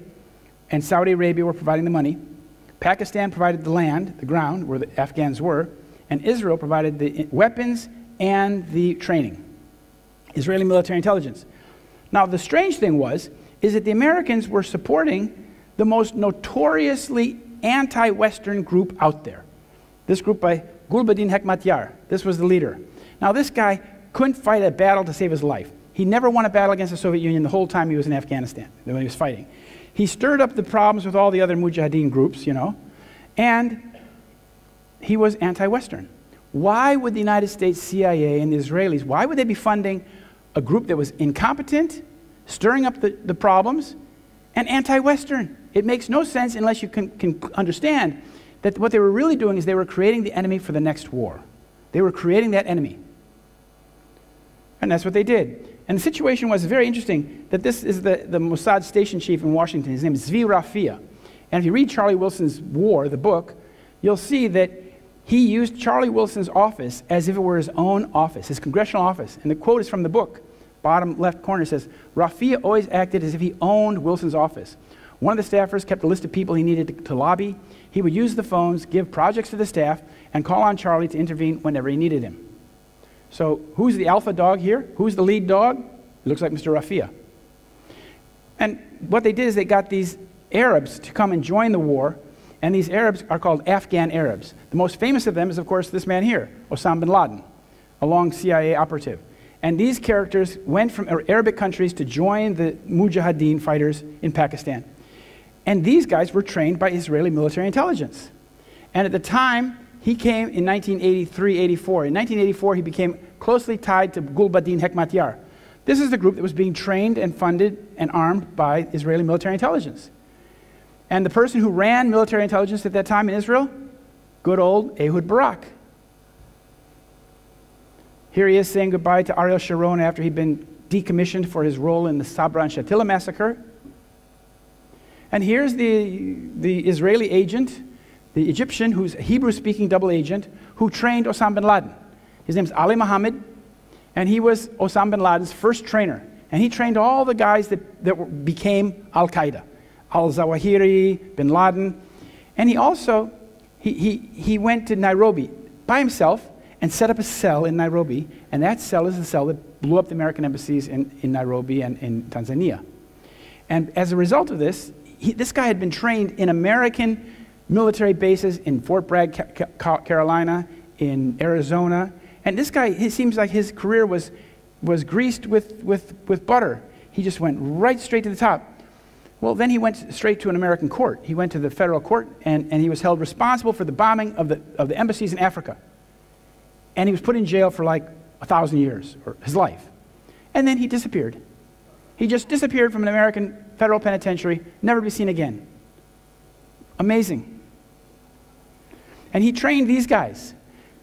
and Saudi Arabia were providing the money. Pakistan provided the land, the ground, where the Afghans were. And Israel provided the weapons and the training. Israeli military intelligence. Now, the strange thing is that the Americans were supporting the most notoriously anti-Western group out there. This group by Gulbuddin Hekmatyar. This was the leader. Now, this guy couldn't fight a battle to save his life. He never won a battle against the Soviet Union the whole time he was in Afghanistan, when he was fighting. He stirred up the problems with all the other Mujahideen groups, and he was anti-Western. Why would the United States CIA and the Israelis, why would they be funding a group that was incompetent, stirring up the problems, and anti-Western? It makes no sense unless you can understand that what they were really doing is they were creating the enemy for the next war. They were creating that enemy. And that's what they did. And the situation was very interesting, that this is the Mossad station chief in Washington. His name is Zvi Rafia. And if you read Charlie Wilson's War, the book, you'll see that he used Charlie Wilson's office as if it were his own office, his congressional office. And the quote is from the book bottom left corner, it says, Rafia always acted as if he owned Wilson's office. One of the staffers kept a list of people he needed to lobby. He would use the phones, give projects to the staff, and call on Charlie to intervene whenever he needed him. So who's the alpha dog here? Who's the lead dog? It looks like Mr. Rafia. And what they did is they got these Arabs to come and join the war, and these Arabs are called Afghan Arabs. The most famous of them is, of course, this man here, Osama bin Laden, a long CIA operative. And these characters went from Arabic countries to join the Mujahideen fighters in Pakistan. And these guys were trained by Israeli military intelligence. And at the time, he came in 1983-84. In 1984, he became closely tied to Gulbuddin Hekmatyar. This is the group that was being trained and funded and armed by Israeli military intelligence. And the person who ran military intelligence at that time in Israel, good old Ehud Barak. Here he is saying goodbye to Ariel Sharon after he'd been decommissioned for his role in the Sabra and Shatila massacre. And here's the Israeli agent, the Egyptian, who's a Hebrew-speaking double agent, who trained Osama bin Laden. His name's Ali Mohammed, and he was Osama bin Laden's first trainer. And he trained all the guys that became Al-Qaeda. Al-Zawahiri, bin Laden. And he also, he went to Nairobi by himself and set up a cell in Nairobi. And that cell is the cell that blew up the American embassies in Nairobi and in Tanzania. And as a result of this, this guy had been trained in American military bases in Fort Bragg, Carolina, in Arizona. And this guy, it seems like his career was greased with butter. He just went right straight to the top. Well, then he went straight to an American court. He went to the federal court, and he was held responsible for the bombing of the embassies in Africa. And he was put in jail for like 1,000 years, or his life. And then he disappeared. He just disappeared from an American federal penitentiary, never to be seen again. Amazing. And he trained these guys.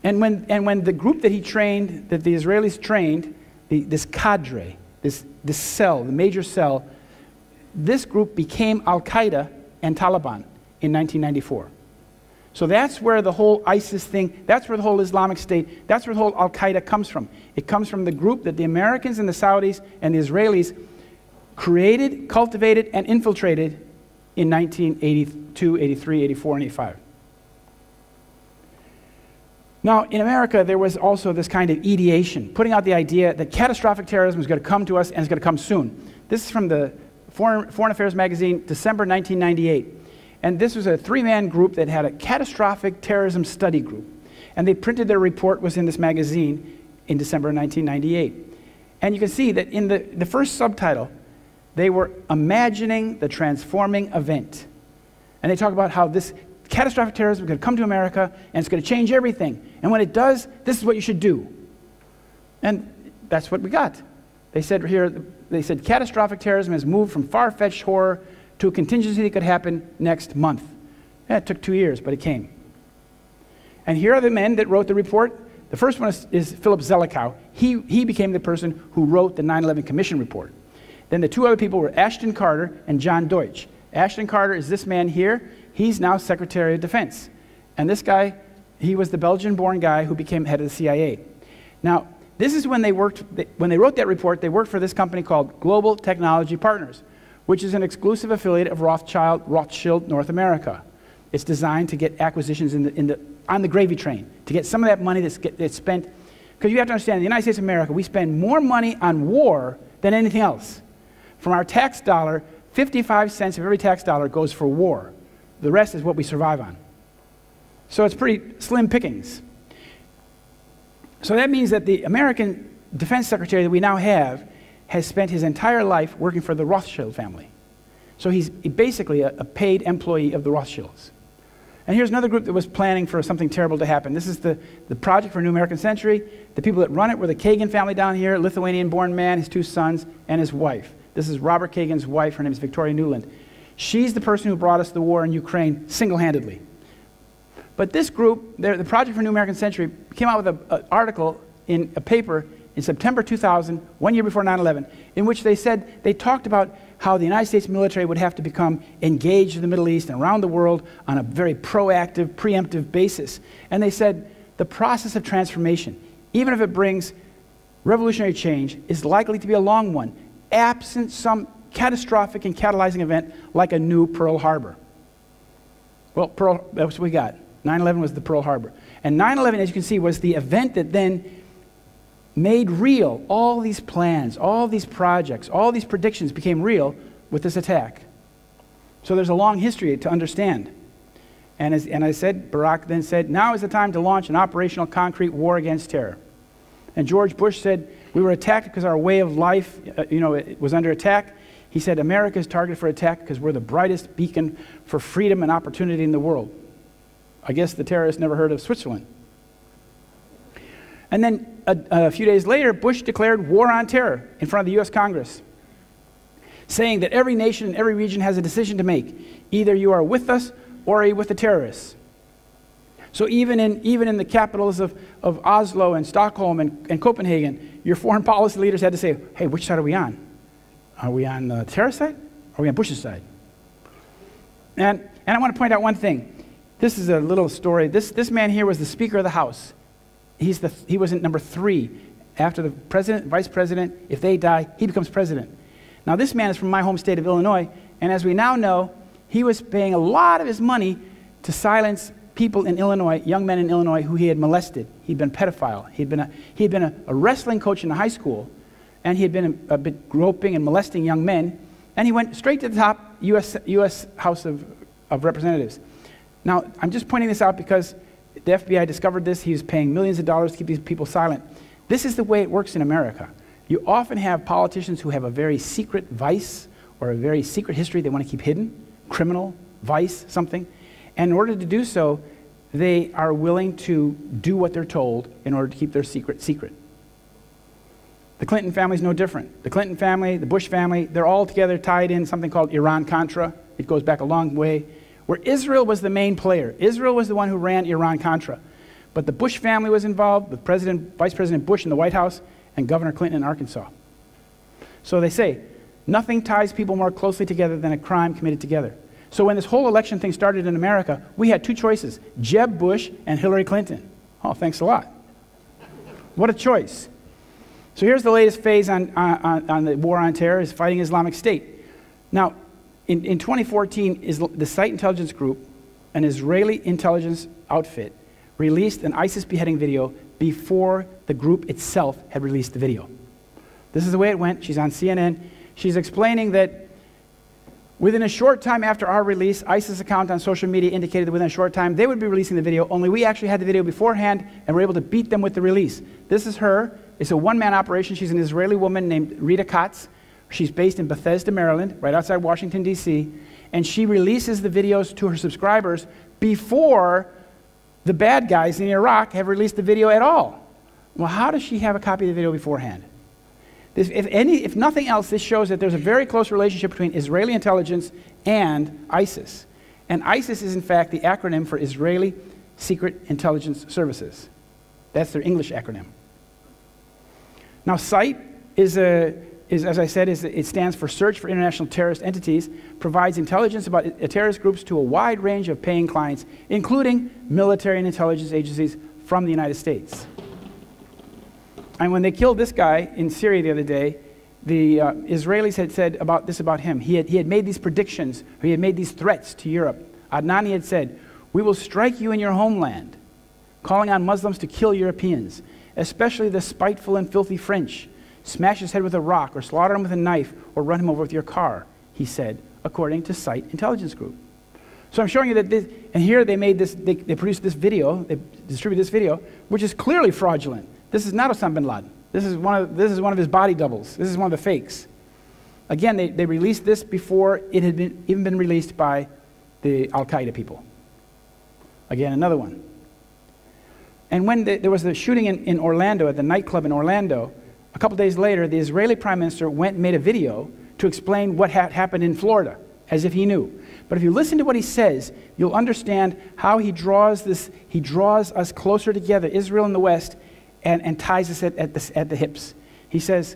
And when the group that he trained, that the Israelis trained, this cadre, this cell, the major cell, this group became Al-Qaeda and Taliban in 1994. So that's where the whole ISIS thing, that's where the whole Islamic State, that's where the whole Al-Qaeda comes from. It comes from the group that the Americans and the Saudis and the Israelis created, cultivated, and infiltrated in 1982, 83, 84, and 85. Now, in America, there was also this kind of ideation, putting out the idea that catastrophic terrorism is going to come to us and it's going to come soon. This is from the Foreign Affairs magazine, December 1998. And this was a three-man group that had a catastrophic terrorism study group. And they printed their report, was in this magazine in December 1998. And you can see that in the first subtitle, they were imagining the transforming event. And they talk about how this catastrophic terrorism is going to come to America and it's going to change everything. And when it does, this is what you should do. And that's what we got. They said here, they said catastrophic terrorism has moved from far-fetched horror to a contingency that could happen next month. And it took 2 years, but it came. And here are the men that wrote the report. The first one is Philip Zelikow. He became the person who wrote the 9/11 Commission report. Then the two other people were Ashton Carter and John Deutsch. Ashton Carter is this man here. He's now Secretary of Defense. And this guy, he was the Belgian-born guy who became head of the CIA. Now, this is when they wrote that report, they worked for this company called Global Technology Partners, which is an exclusive affiliate of Rothschild North America. It's designed to get acquisitions on the gravy train, to get some of that money that's spent. Because you have to understand, in the United States of America, we spend more money on war than anything else. From our tax dollar, 55 cents of every tax dollar goes for war. The rest is what we survive on. So it's pretty slim pickings. So that means that the American Defense Secretary that we now have has spent his entire life working for the Rothschild family. So he's basically a paid employee of the Rothschilds. And here's another group that was planning for something terrible to happen. This is the Project for a New American Century. The people that run it were the Kagan family down here, Lithuanian-born man, his 2 sons, and his wife. This is Robert Kagan's wife. Her name is Victoria Nuland. She's the person who brought us the war in Ukraine single-handedly. But this group, the Project for a New American Century, came out with an article in a paper in September 2000, 1 year before 9/11, in which they talked about how the United States military would have to become engaged in the Middle East and around the world on a very proactive, preemptive basis. And they said the process of transformation, even if it brings revolutionary change is likely to be a long one, absent some catastrophic and catalyzing event like a new Pearl Harbor. Well, that's what we got. 9/11 was the Pearl Harbor. And 9/11, as you can see, was the event that then made real all these plans, all these projects, all these predictions became real with this attack. So there's a long history to understand. And I said, Barack then said, now is the time to launch an operational concrete war against terror. And George Bush said, we were attacked because our way of life, it was under attack. He said, America is targeted for attack because we're the brightest beacon for freedom and opportunity in the world. I guess the terrorists never heard of Switzerland. And then a few days later, Bush declared war on terror in front of the U.S. Congress, saying that every nation and every region has a decision to make. Either you are with us or are you with the terrorists. So even in the capitals of Oslo and Stockholm and Copenhagen, your foreign policy leaders had to say, hey, which side are we on? Are we on the terrorist side? Or are we on Bush's side? And I want to point out one thing. This is a little story. This man here was the Speaker of the House. He was in number 3. After the president, vice president, if they die, he becomes president. Now this man is from my home state of Illinois, and as we now know, he was paying a lot of his money to silence people in Illinois, young men in Illinois who he had molested. He'd been a pedophile. He'd been a wrestling coach in a high school, and he had been a bit groping and molesting young men, and he went straight to the top U.S. House of Representatives. Now, I'm just pointing this out because the FBI discovered this. He was paying millions of dollars to keep these people silent. This is the way it works in America. You often have politicians who have a very secret vice or a very secret history they want to keep hidden, criminal, vice, something. And in order to do so, they are willing to do what they're told in order to keep their secret secret. The Clinton family is no different. The Clinton family, the Bush family, they're all together tied in something called Iran-Contra. It goes back a long way, where Israel was the main player. Israel was the one who ran Iran-Contra. But the Bush family was involved with Vice President Bush in the White House and Governor Clinton in Arkansas. So they say, nothing ties people more closely together than a crime committed together. So when this whole election thing started in America, we had 2 choices, Jeb Bush and Hillary Clinton. Oh, thanks a lot. What a choice. So here's the latest phase on the war on terror, is fighting Islamic State. Now, in 2014, the Site Intelligence Group, an Israeli intelligence outfit, released an ISIS beheading video before the group itself had released the video. This is the way it went. She's on CNN. She's explaining that within a short time after our release, ISIS account on social media indicated that within a short time they would be releasing the video, only we actually had the video beforehand and were able to beat them with the release. This is her. It's a one-man operation. She's an Israeli woman named Rita Katz. She's based in Bethesda, Maryland, right outside Washington, D.C., and she releases the videos to her subscribers before the bad guys in Iraq have released the video at all. Well, how does she have a copy of the video beforehand? If nothing else, this shows that there's a very close relationship between Israeli intelligence and ISIS. And ISIS is, in fact, the acronym for Israeli Secret Intelligence Services. That's their English acronym. Now, SITE is, as I said, it stands for Search for International Terrorist Entities, provides intelligence about terrorist groups to a wide range of paying clients, including military and intelligence agencies from the United States. And when they killed this guy in Syria the other day, the Israelis had said about him. He had made these predictions, or he had made these threats to Europe. Adnani had said, "We will strike you in your homeland," calling on Muslims to kill Europeans, especially the spiteful and filthy French. Smash his head with a rock, or slaughter him with a knife, or run him over with your car, he said, according to SITE Intelligence Group. So I'm showing you that this, and here they produced this video, they distributed this video, which is clearly fraudulent. This is not Osama bin Laden. This is one of his body doubles. This is one of the fakes. Again, they released this before it had even been released by the Al-Qaeda people. Again, another one. And when there was the shooting in Orlando, at the nightclub in Orlando, a couple days later, the Israeli Prime Minister went and made a video to explain what had happened in Florida, as if he knew. But if you listen to what he says, you'll understand how he draws us closer together, Israel and the West, and ties us at the hips. He says,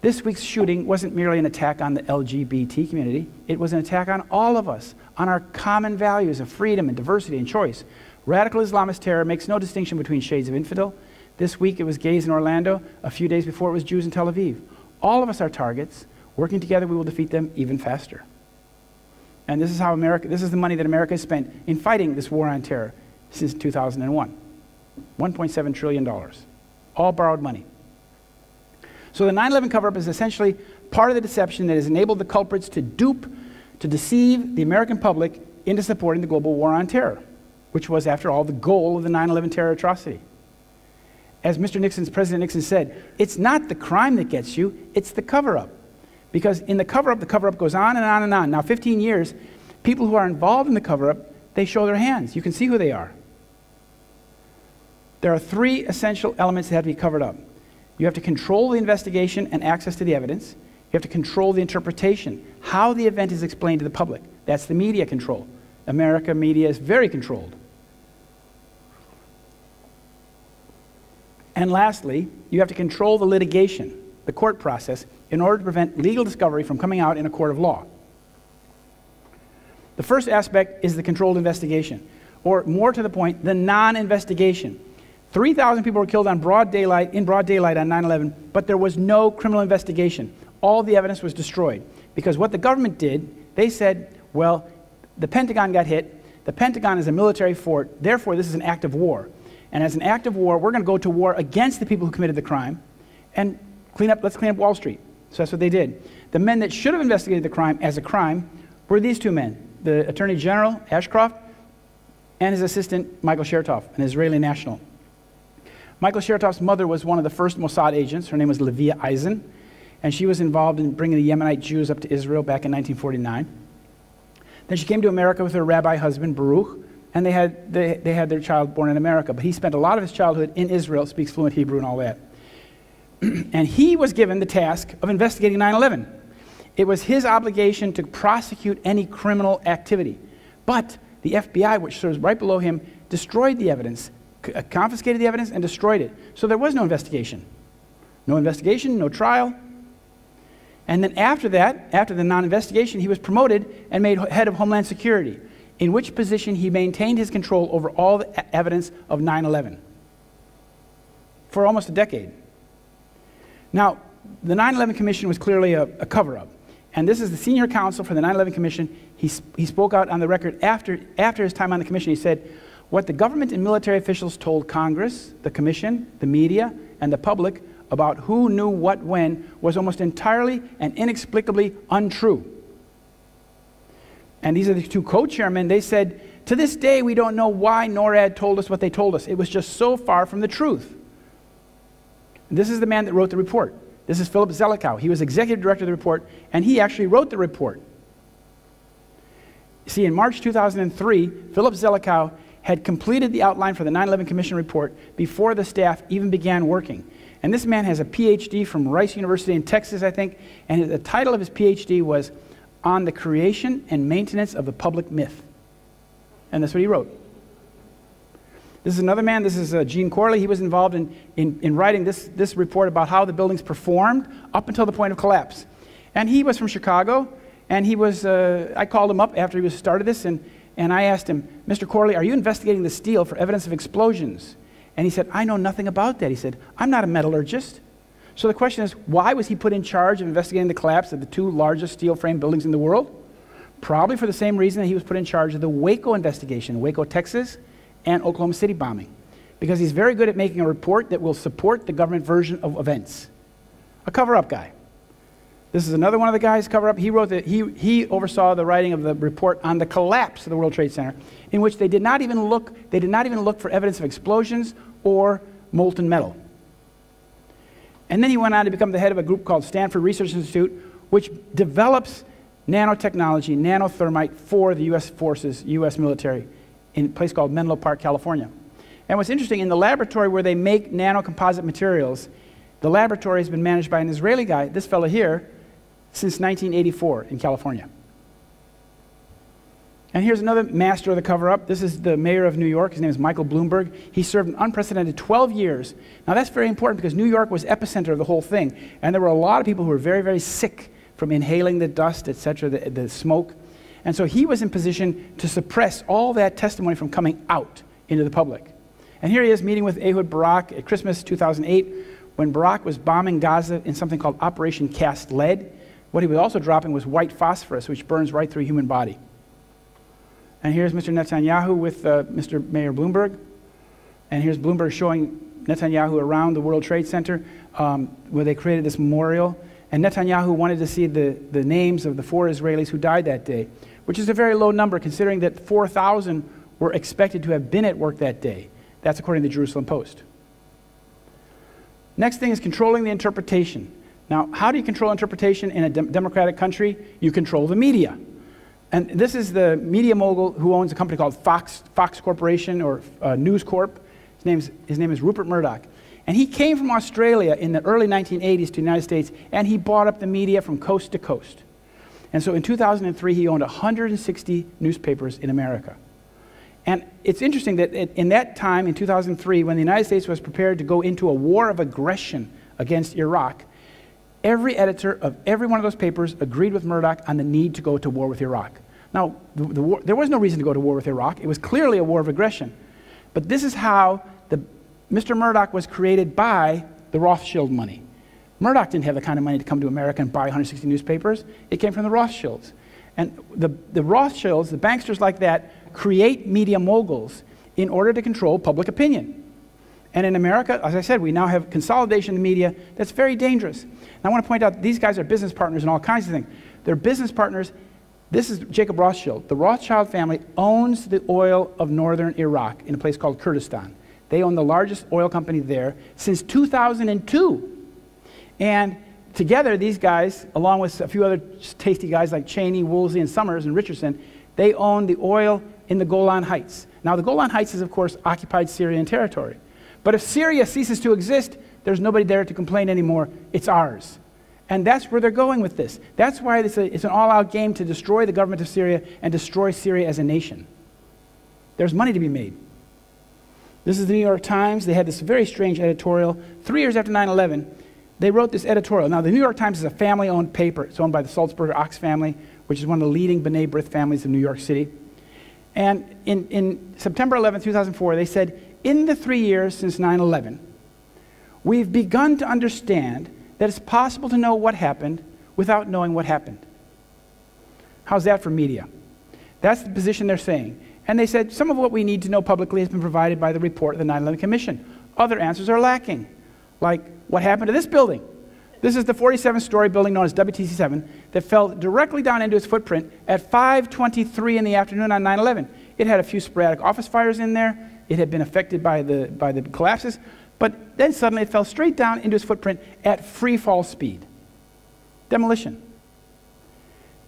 this week's shooting wasn't merely an attack on the LGBT community. It was an attack on all of us, on our common values of freedom and diversity and choice. Radical Islamist terror makes no distinction between shades of infidel. This week it was gays in Orlando. A few days before it was Jews in Tel Aviv. All of us are targets. Working together, we will defeat them even faster. And this is how this is the money that America has spent in fighting this war on terror since 2001. $1.7 trillion. All borrowed money. So the 9/11 cover-up is essentially part of the deception that has enabled the culprits to dupe, to deceive the American public into supporting the global war on terror, which was, after all, the goal of the 9/11 terror atrocity. As President Nixon said, it's not the crime that gets you, it's the cover-up. Because in the cover-up goes on and on and on. Now, 15 years, people who are involved in the cover-up, they show their hands. You can see who they are. There are three essential elements that have to be covered up. You have to control the investigation and access to the evidence. You have to control the interpretation, how the event is explained to the public. That's the media control. American media is very controlled. And lastly, you have to control the litigation, the court process, in order to prevent legal discovery from coming out in a court of law. The first aspect is the controlled investigation, or more to the point, the non-investigation. 3,000 people were killed in broad daylight on 9/11, but there was no criminal investigation. All the evidence was destroyed. Because what the government did, they said, well, the Pentagon got hit. The Pentagon is a military fort. Therefore, this is an act of war. And as an act of war, we're going to go to war against the people who committed the crime and let's clean up Wall Street. So that's what they did. The men that should have investigated the crime as a crime were these two men, the Attorney General, Ashcroft, and his assistant, Michael Chertoff, an Israeli national. Michael Chertoff's mother was one of the first Mossad agents. Her name was Levia Eisen, and she was involved in bringing the Yemenite Jews up to Israel back in 1949. Then she came to America with her rabbi husband, Baruch, and they had their child born in America. But he spent a lot of his childhood in Israel, speaks fluent Hebrew and all that. And he was given the task of investigating 9/11. It was his obligation to prosecute any criminal activity. But the FBI, which serves right below him, destroyed the evidence, confiscated the evidence, and destroyed it. So there was no investigation. No investigation, no trial. And then after that, after the non-investigation, he was promoted and made head of Homeland Security, in which position he maintained his control over all the evidence of 9/11 for almost a decade. Now, the 9/11 Commission was clearly a cover-up. And this is the senior counsel for the 9/11 Commission. He spoke out on the record after his time on the commission. He said, what the government and military officials told Congress, the commission, the media, and the public about who knew what when was almost entirely and inexplicably untrue. And these are the two co-chairmen. They said, to this day, we don't know why NORAD told us what they told us. It was just so far from the truth. This is the man that wrote the report. This is Philip Zelikow. He was executive director of the report, and he actually wrote the report. See, in March 2003, Philip Zelikow had completed the outline for the 9/11 Commission report before the staff even began working. And this man has a PhD from Rice University in Texas, I think, and the title of his PhD was On the Creation and Maintenance of the Public Myth. And that's what he wrote. This is another man, this is Gene Corley. He was involved in writing this report about how the buildings performed up until the point of collapse. And he was from Chicago, and he was, I called him up after he started this, and I asked him, Mr. Corley, are you investigating the steel for evidence of explosions? And he said, I know nothing about that. He said, I'm not a metallurgist. So the question is, why was he put in charge of investigating the collapse of the two largest steel frame buildings in the world? Probably for the same reason that he was put in charge of the Waco investigation, Waco, Texas, and Oklahoma City bombing, because he's very good at making a report that will support the government version of events. A cover-up guy. This is another one of the guys cover-up. He wrote that he oversaw the writing of the report on the collapse of the World Trade Center, in which they did not even look for evidence of explosions or molten metal. And then he went on to become the head of a group called Stanford Research Institute, which develops nanotechnology, nanothermite for the U.S. forces, U.S. military, in a place called Menlo Park, California. And what's interesting, in the laboratory where they make nanocomposite materials, the laboratory has been managed by an Israeli guy, this fellow here, since 1984 in California. And here's another master of the cover-up. This is the mayor of New York. His name is Michael Bloomberg. He served an unprecedented 12 years. Now that's very important because New York was epicenter of the whole thing. And there were a lot of people who were very, very sick from inhaling the dust, etc., the smoke. And so he was in position to suppress all that testimony from coming out into the public. And here he is meeting with Ehud Barak at Christmas 2008 when Barak was bombing Gaza in something called Operation Cast Lead. What he was also dropping was white phosphorus, which burns right through a human body. And here's Mr. Netanyahu with Mr. Mayor Bloomberg. And here's Bloomberg showing Netanyahu around the World Trade Center where they created this memorial. And Netanyahu wanted to see the names of the 4 Israelis who died that day, which is a very low number considering that 4,000 were expected to have been at work that day. That's according to the Jerusalem Post. Next thing is controlling the interpretation. Now, how do you control interpretation in a democratic country? You control the media. And this is the media mogul who owns a company called Fox Corporation or News Corp. His name is Rupert Murdoch. And he came from Australia in the early 1980s to the United States, and he bought up the media from coast to coast. And so in 2003, he owned 160 newspapers in America. And it's interesting that in that time, in 2003, when the United States was prepared to go into a war of aggression against Iraq, every editor of every one of those papers agreed with Murdoch on the need to go to war with Iraq. Now, there was no reason to go to war with Iraq. It was clearly a war of aggression. But this is how Mr. Murdoch was created by the Rothschild money. Murdoch didn't have the kind of money to come to America and buy 160 newspapers. It came from the Rothschilds. And the Rothschilds, the banksters like that, create media moguls in order to control public opinion. And in America, as I said, we now have consolidation in the media that's very dangerous. And I want to point out these guys are business partners and all kinds of things. They're business partners. This is Jacob Rothschild. The Rothschild family owns the oil of northern Iraq in a place called Kurdistan. They own the largest oil company there since 2002. And together, these guys, along with a few other tasty guys like Cheney, Woolsey, and Summers, and Richardson, they own the oil in the Golan Heights. Now, the Golan Heights is, of course, occupied Syrian territory. But if Syria ceases to exist, there's nobody there to complain anymore. It's ours. And that's where they're going with this. That's why it's an all-out game to destroy the government of Syria and destroy Syria as a nation. There's money to be made. This is the New York Times. They had this very strange editorial. 3 years after 9/11, they wrote this editorial. Now, the New York Times is a family-owned paper. It's owned by the Sulzberger Ox family, which is one of the leading B'nai B'rith families in New York City. And in September 11, 2004, they said, in the 3 years since 9/11, we've begun to understand that it's possible to know what happened without knowing what happened. How's that for media? That's the position they're saying. And they said, some of what we need to know publicly has been provided by the report of the 9/11 Commission. Other answers are lacking, like what happened to this building. This is the 47-story building known as WTC-7 that fell directly down into its footprint at 5:23 in the afternoon on 9/11. It had a few sporadic office fires in there. It had been affected by the collapses, but then suddenly it fell straight down into its footprint at free fall speed. Demolition.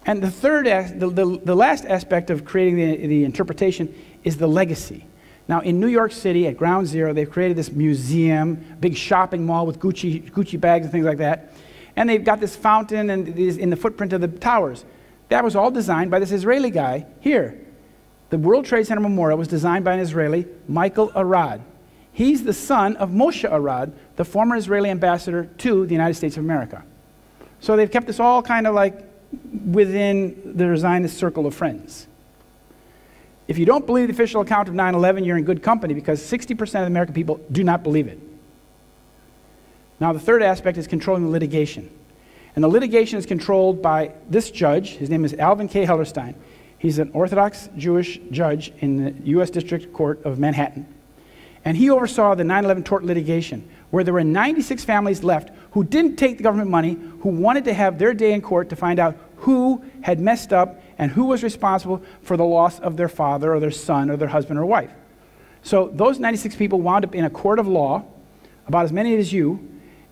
And the third, the last aspect of creating the interpretation is the legacy. Now, in New York City, at Ground Zero, they've created this museum, big shopping mall with Gucci bags and things like that. And they've got this fountain and in the footprint of the towers. That was all designed by this Israeli guy here. The World Trade Center Memorial was designed by an Israeli, Michael Arad. He's the son of Moshe Arad, the former Israeli ambassador to the United States of America. So they've kept this all kind of like within the Zionist circle of friends. If you don't believe the official account of 9/11, you're in good company because 60% of the American people do not believe it. Now, the third aspect is controlling the litigation. And the litigation is controlled by this judge. His name is Alvin K. Hellerstein. He's an Orthodox Jewish judge in the U.S. District Court of Manhattan. And he oversaw the 9/11 tort litigation, where there were 96 families left who didn't take the government money, who wanted to have their day in court to find out who had messed up and who was responsible for the loss of their father or their son or their husband or wife. So those 96 people wound up in a court of law, about as many as you,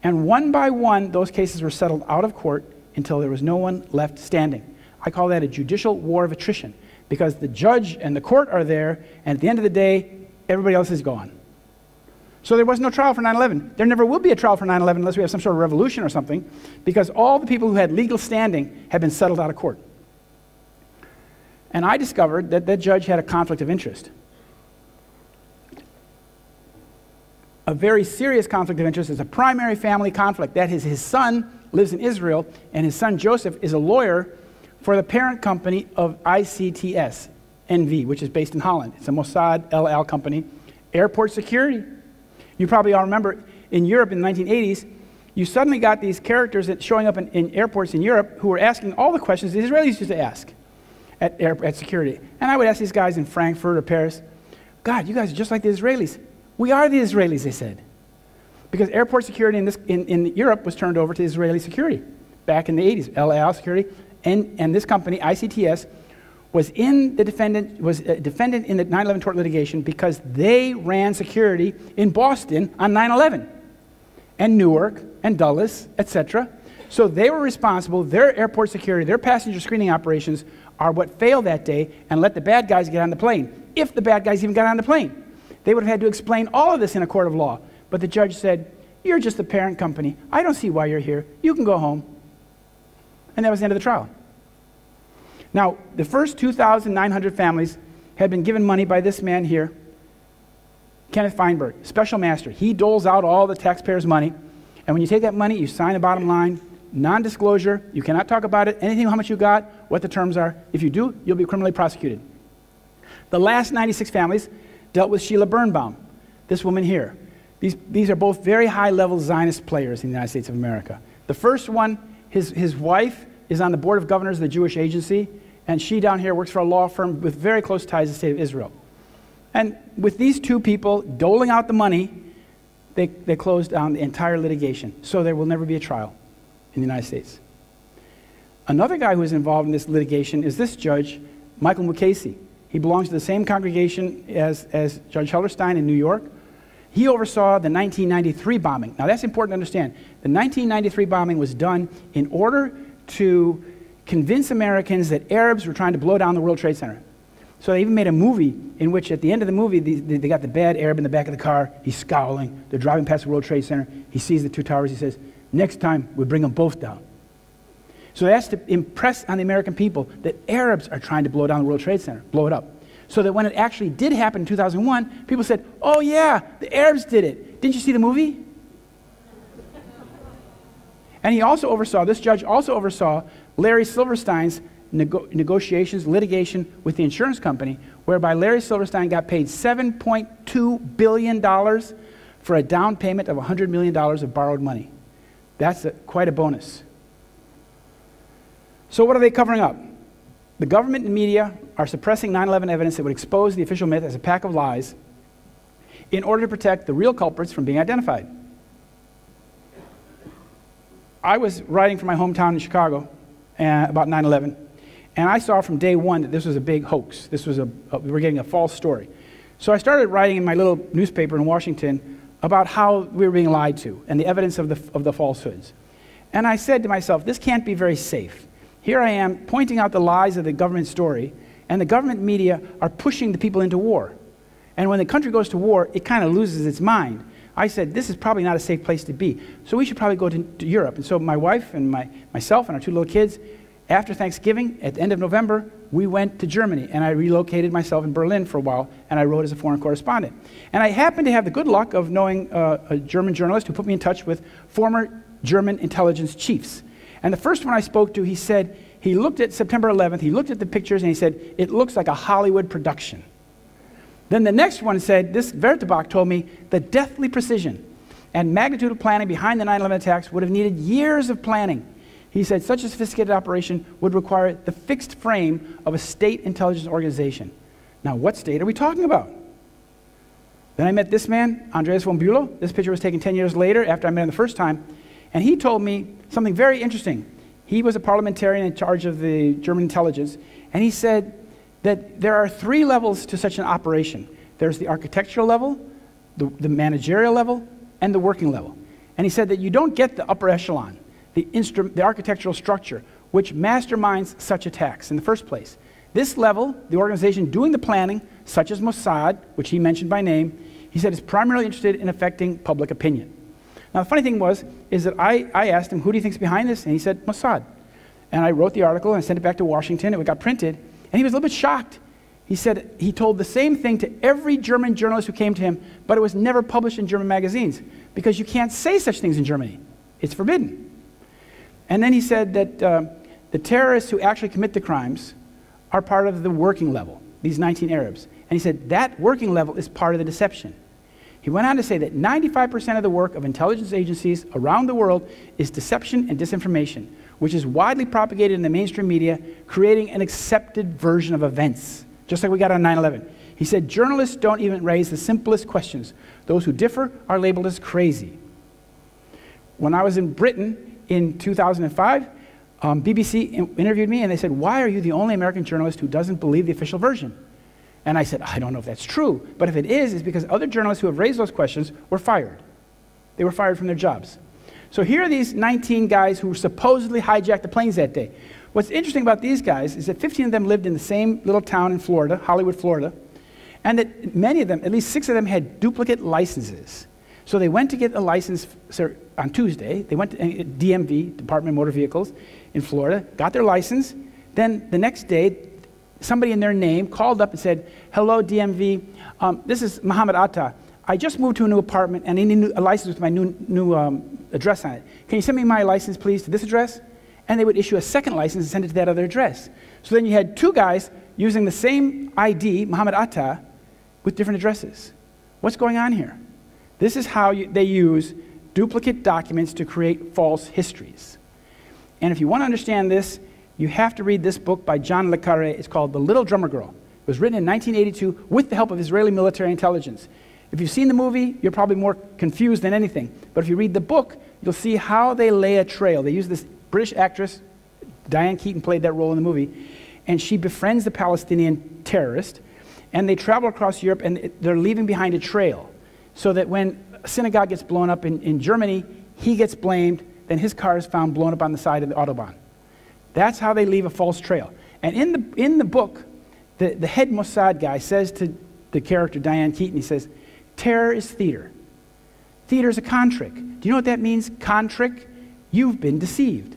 and one by one, those cases were settled out of court until there was no one left standing. I call that a judicial war of attrition, because the judge and the court are there, and at the end of the day, everybody else is gone. So there was no trial for 9/11. There never will be a trial for 9/11 unless we have some sort of revolution or something, because all the people who had legal standing have been settled out of court. And I discovered that that judge had a conflict of interest. A very serious conflict of interest is a primary family conflict. That is, his son lives in Israel, and his son Joseph is a lawyer for the parent company of ICTS, NV, which is based in Holland. It's a Mossad El Al company, Airport security. You probably all remember in Europe in the 1980s, you suddenly got these characters that showing up in airports in Europe who were asking all the questions the Israelis used to ask at security. And I would ask these guys in Frankfurt or Paris, God, you guys are just like the Israelis. We are the Israelis, they said. Because airport security in Europe was turned over to Israeli security back in the 80s. El Al Security and this company, ICTS, was a defendant in the 9/11 tort litigation because they ran security in Boston on 9/11 and Newark and Dulles, etc. So they were responsible. Their airport security, their passenger screening operations are what failed that day and let the bad guys get on the plane. If the bad guys even got on the plane, they would have had to explain all of this in a court of law. But the judge said, you're just the parent company. I don't see why you're here. You can go home. And that was the end of the trial. Now, the first 2,900 families had been given money by this man here, Kenneth Feinberg, special master. He doles out all the taxpayers' money. And when you take that money, you sign a bottom line, non-disclosure. You cannot talk about it, anything, how much you got, what the terms are. If you do, you'll be criminally prosecuted. The last 96 families dealt with Sheila Birnbaum, this woman here. These are both very high-level Zionist players in the United States of America. The first one, his wife is on the board of governors of the Jewish Agency, and she down here works for a law firm with very close ties to the state of Israel. And with these two people doling out the money, they closed down the entire litigation. So there will never be a trial in the United States. Another guy who is involved in this litigation is this judge, Michael Mukasey. He belongs to the same congregation as Judge Hellerstein in New York. He oversaw the 1993 bombing. Now that's important to understand. The 1993 bombing was done in order to convince Americans that Arabs were trying to blow down the World Trade Center. So they even made a movie in which at the end of the movie, they got the bad Arab in the back of the car. He's scowling. They're driving past the World Trade Center. He sees the two towers. He says, next time, we bring them both down. So that's to impress on the American people that Arabs are trying to blow down the World Trade Center, blow it up. So that when it actually did happen in 2001, people said, oh yeah, the Arabs did it. Didn't you see the movie? And he also oversaw, this judge also oversaw Larry Silverstein's negotiations, litigation with the insurance company, whereby Larry Silverstein got paid $7.2 billion for a down payment of $100 million of borrowed money. That's quite a bonus. So what are they covering up? The government and media are suppressing 9/11 evidence that would expose the official myth as a pack of lies in order to protect the real culprits from being identified. I was writing from my hometown in Chicago about 9/11, and I saw from day one that this was a big hoax. This was we were getting a false story. So I started writing in my little newspaper in Washington about how we were being lied to and the evidence of the falsehoods. And I said to myself, this can't be very safe. Here I am pointing out the lies of the government story, and the government media are pushing the people into war. And when the country goes to war, it kind of loses its mind. I said, this is probably not a safe place to be. So we should probably go to Europe. And so my wife and myself and our two little kids, after Thanksgiving, at the end of November, we went to Germany. And I relocated myself in Berlin for a while, and I wrote as a foreign correspondent. And I happened to have the good luck of knowing a German journalist who put me in touch with former German intelligence chiefs. And the first one I spoke to, he said, he looked at September 11th, he looked at the pictures, and he said, it looks like a Hollywood production. Then the next one said, this Wertebach told me, the deathly precision and magnitude of planning behind the 9/11 attacks would have needed years of planning. He said such a sophisticated operation would require the fixed frame of a state intelligence organization. Now, what state are we talking about? Then I met this man, Andreas von Bülow. This picture was taken 10 years later after I met him the first time. And he told me something very interesting. He was a parliamentarian in charge of the German intelligence. And he said that there are 3 levels to such an operation. There's the architectural level, the managerial level, and the working level. And he said that you don't get the upper echelon, the architectural structure, which masterminds such attacks in the first place. This level, the organization doing the planning, such as Mossad, which he mentioned by name, he said is primarily interested in affecting public opinion. Now, the funny thing is that I asked him, who do you think's behind this? And he said, Mossad. And I wrote the article and I sent it back to Washington. It got printed. And he was a little bit shocked. He said he told the same thing to every German journalist who came to him, but it was never published in German magazines because you can't say such things in Germany. It's forbidden. And then he said that the terrorists who actually commit the crimes are part of the working level, these 19 Arabs. And he said that working level is part of the deception. He went on to say that 95% of the work of intelligence agencies around the world is deception and disinformation, which is widely propagated in the mainstream media, creating an accepted version of events, just like we got on 9/11. He said, journalists don't even raise the simplest questions. Those who differ are labeled as crazy. When I was in Britain in 2005, BBC interviewed me and they said, why are you the only American journalist who doesn't believe the official version? And I said, I don't know if that's true, but if it is, it's because other journalists who have raised those questions were fired. They were fired from their jobs. So here are these 19 guys who supposedly hijacked the planes that day. What's interesting about these guys is that 15 of them lived in the same little town in Florida, Hollywood, Florida, and that many of them, at least 6 of them, had duplicate licenses. So they went to get a license on Tuesday. They went to DMV, Department of Motor Vehicles, in Florida, got their license. Then the next day, somebody in their name called up and said, hello, DMV, this is Muhammad Atta. I just moved to a new apartment and I need a license with my new address on it. Can you send me my license, please, to this address? And they would issue a second license and send it to that other address. So then you had 2 guys using the same ID, Muhammad Atta, with different addresses. What's going on here? This is how they use duplicate documents to create false histories. And if you want to understand this, you have to read this book by John le Carré. It's called The Little Drummer Girl. It was written in 1982 with the help of Israeli military intelligence. If you've seen the movie, you're probably more confused than anything. But if you read the book, you'll see how they lay a trail. They use this British actress, Diane Keaton played that role in the movie, and she befriends the Palestinian terrorist, and they travel across Europe, and they're leaving behind a trail, so that when a synagogue gets blown up in Germany, he gets blamed, then his car is found blown up on the side of the Autobahn. That's how they leave a false trail. And in the book, the head Mossad guy says to the character Diane Keaton, he says, terror is theater. Theater is a con trick. Do you know what that means, con trick? You've been deceived.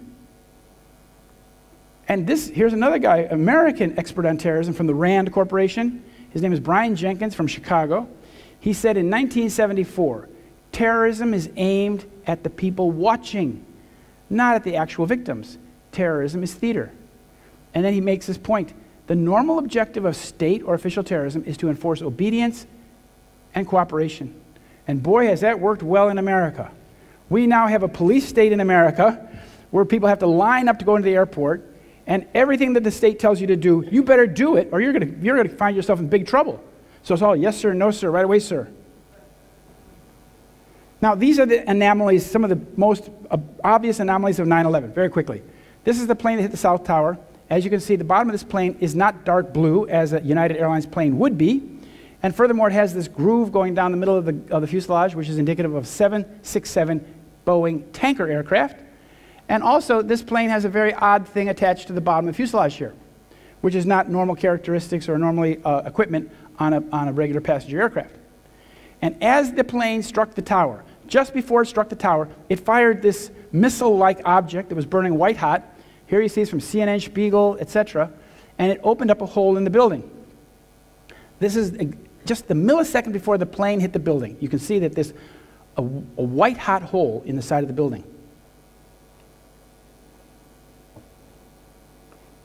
And here's another guy, American expert on terrorism from the RAND Corporation. His name is Brian Jenkins from Chicago. He said in 1974, terrorism is aimed at the people watching, not at the actual victims. Terrorism is theater. And then he makes this point. The normal objective of state or official terrorism is to enforce obedience and cooperation. And boy, has that worked well in America. We now have a police state in America where people have to line up to go into the airport, and everything that the state tells you to do, you better do it or you're gonna find yourself in big trouble. So it's all yes sir, no sir, right away sir. Now these are the anomalies, some of the most obvious anomalies of 9/11, very quickly. This is the plane that hit the South Tower. As you can see, the bottom of this plane is not dark blue as a United Airlines plane would be. And furthermore, it has this groove going down the middle of the fuselage, which is indicative of 767 Boeing tanker aircraft. And also, this plane has a very odd thing attached to the bottom of the fuselage here, which is not normal characteristics or normally equipment on a regular passenger aircraft. And as the plane struck the tower, just before it struck the tower, it fired this missile-like object that was burning white hot. Here you see it's from CNN, Spiegel, etc. And it opened up a hole in the building. This is just the millisecond before the plane hit the building. You can see that there's a white-hot hole in the side of the building.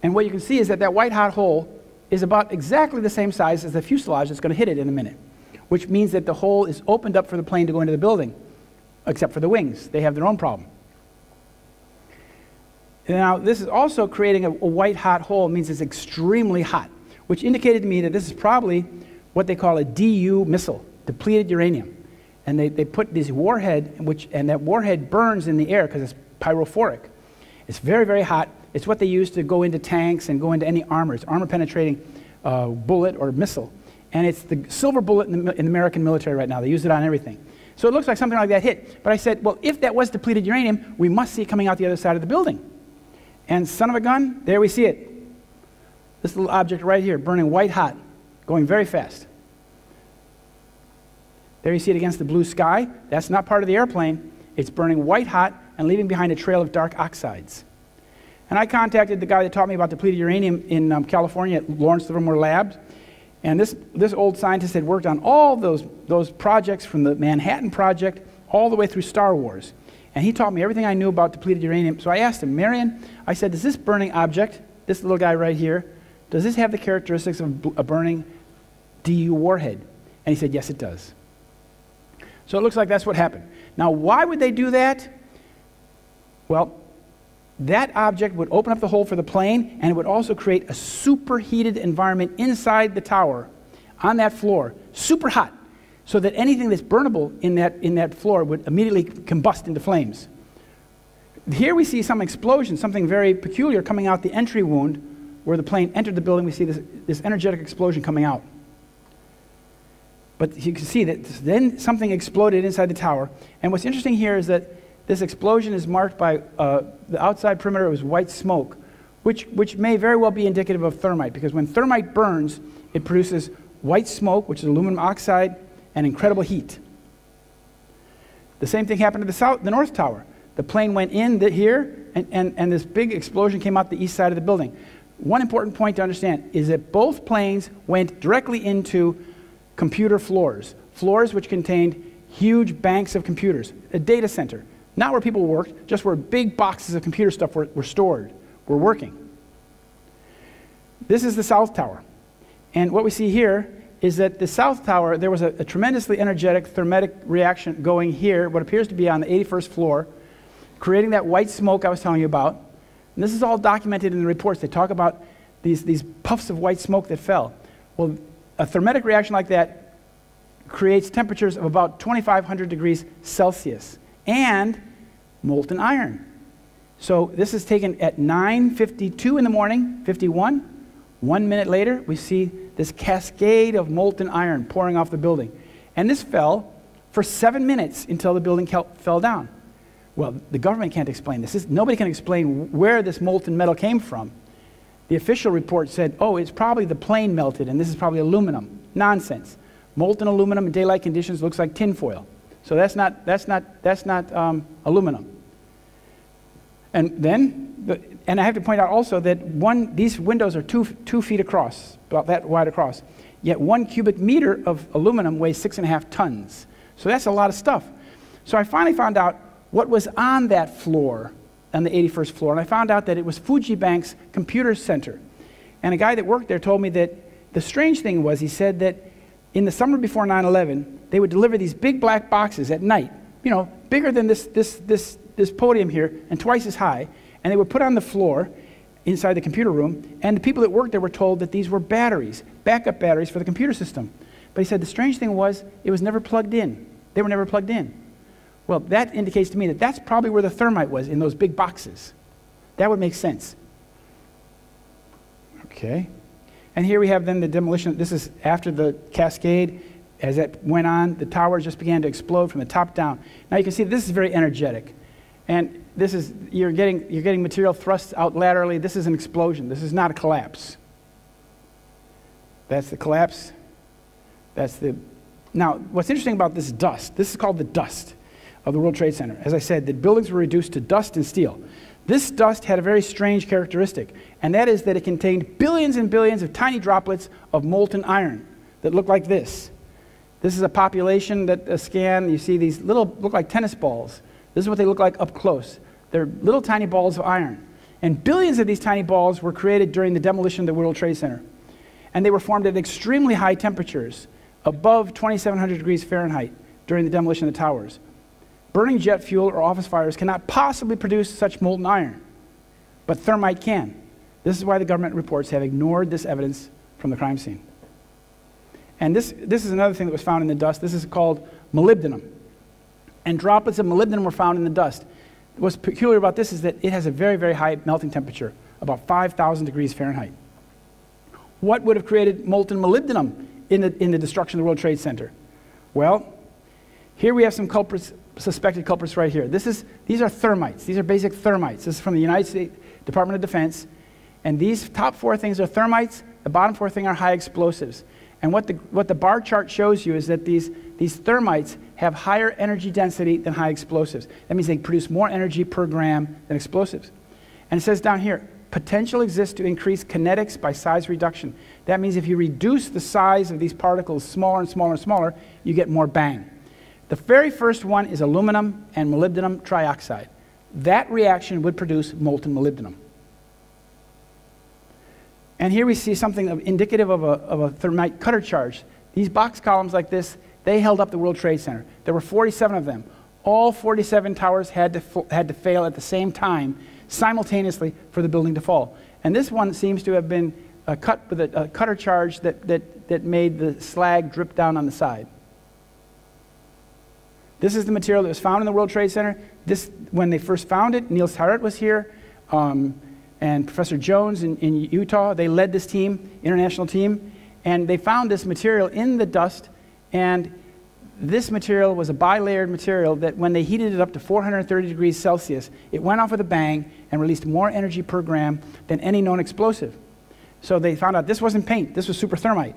And what you can see is that white-hot hole is about exactly the same size as the fuselage that's going to hit it in a minute, which means that the hole is opened up for the plane to go into the building, except for the wings. They have their own problem. Now, this is also creating a white-hot hole. It means it's extremely hot, which indicated to me that this is probably what they call a DU missile, depleted uranium. And they put this warhead, and that warhead burns in the air because it's pyrophoric. It's very, very hot. It's what they use to go into tanks and go into any armor. It's armor-penetrating bullet or missile. And it's the silver bullet in the American military right now. They use it on everything. So it looks like something like that hit. But I said, well, if that was depleted uranium, we must see it coming out the other side of the building. And son of a gun, there we see it. This little object right here, burning white hot, going very fast. There you see it against the blue sky. That's not part of the airplane. It's burning white hot and leaving behind a trail of dark oxides. And I contacted the guy that taught me about depleted uranium in California at Lawrence Livermore Labs. And this old scientist had worked on all those projects from the Manhattan Project all the way through Star Wars. And he taught me everything I knew about depleted uranium. So I asked him, Marion, I said, does this burning object, this little guy right here, does this have the characteristics of a burning DU warhead? And he said, yes, it does. So it looks like that's what happened. Now, why would they do that? Well, that object would open up the hole for the plane, and it would also create a superheated environment inside the tower on that floor, super hot, so that anything that's burnable in that floor would immediately combust into flames. Here we see some explosion, something very peculiar coming out the entry wound where the plane entered the building. We see this energetic explosion coming out. But you can see that then something exploded inside the tower. And what's interesting here is that this explosion is marked by the outside perimeter was white smoke, which may very well be indicative of thermite, because when thermite burns, it produces white smoke, which is aluminum oxide, and incredible heat. The same thing happened to the north tower. The plane went in here, and this big explosion came out the east side of the building. One important point to understand is that both planes went directly into computer floors which contained huge banks of computers, a data center, not where people worked, just where big boxes of computer stuff were stored, were working. This is the south tower. And what we see here is that the south tower, there was a tremendously energetic thermetic reaction going here, what appears to be on the 81st floor, creating that white smoke I was telling you about. And this is all documented in the reports. They talk about these puffs of white smoke that fell. Well, a thermetic reaction like that creates temperatures of about 2,500 degrees Celsius and molten iron. So this is taken at 9:52 in the morning, 51. 1 minute later, we see this cascade of molten iron pouring off the building. And this fell for 7 minutes until the building fell down. Well, the government can't explain this. Nobody can explain where this molten metal came from. The official report said, oh, it's probably the plane melted, and this is probably aluminum. Nonsense. Molten aluminum in daylight conditions looks like tinfoil. So that's not aluminum. And then, and I have to point out also that these windows are 2 feet across, about that wide across. Yet 1 cubic meter of aluminum weighs 6.5 tons. So that's a lot of stuff. So I finally found out what was on that floor, on the 81st floor, and I found out that it was Fuji Bank's computer center. And a guy that worked there told me that the strange thing was, he said that in the summer before 9/11, they would deliver these big black boxes at night, you know, bigger than this podium here and twice as high, and they were put on the floor inside the computer room, and the people that worked there were told that these were batteries, backup batteries for the computer system. But he said the strange thing was it was never plugged in. They were never plugged in. Well, that indicates to me that that's probably where the thermite was, in those big boxes. That would make sense. Okay. And here we have then the demolition. This is after the cascade. As that went on, the towers just began to explode from the top down. Now you can see this is very energetic. And this is, you're getting material thrust out laterally. This is an explosion. This is not a collapse. That's the collapse. Now, what's interesting about this dust, this is called the dust of the World Trade Center. As I said, the buildings were reduced to dust and steel. This dust had a very strange characteristic, and that is that it contained billions and billions of tiny droplets of molten iron that look like this. This is a population that a scan, you see these little, look like tennis balls. This is what they look like up close. They're little tiny balls of iron. And billions of these tiny balls were created during the demolition of the World Trade Center. And they were formed at extremely high temperatures, above 2,700 degrees Fahrenheit, during the demolition of the towers. Burning jet fuel or office fires cannot possibly produce such molten iron, but thermite can. This is why the government reports have ignored this evidence from the crime scene. And this is another thing that was found in the dust. This is called molybdenum. And droplets of molybdenum were found in the dust. What's peculiar about this is that it has a very, very high melting temperature, about 5,000 degrees Fahrenheit. What would have created molten molybdenum in the destruction of the World Trade Center? Well, here we have some culprits, suspected culprits right here. These are thermites. These are basic thermites. This is from the United States Department of Defense. And these top 4 things are thermites. The bottom 4 things are high explosives. And what the bar chart shows you is that these thermites have higher energy density than high explosives. That means they produce more energy per gram than explosives. And it says down here, potential exists to increase kinetics by size reduction. That means if you reduce the size of these particles smaller and smaller and smaller, you get more bang. The very first one is aluminum and molybdenum trioxide. That reaction would produce molten molybdenum. And here we see something indicative of a thermite cutter charge. These box columns like this They held up the World Trade Center. There were 47 of them. All 47 towers had to fail at the same time, simultaneously, for the building to fall. And this one seems to have been cut with a cutter charge that made the slag drip down on the side. This is the material that was found in the World Trade Center. When they first found it, Niels Harrit was here, and Professor Jones in Utah. They led this team, international team, and they found this material in the dust, and this material was a bilayered material that when they heated it up to 430 degrees Celsius, it went off with a bang and released more energy per gram than any known explosive. So they found out this wasn't paint, this was super thermite.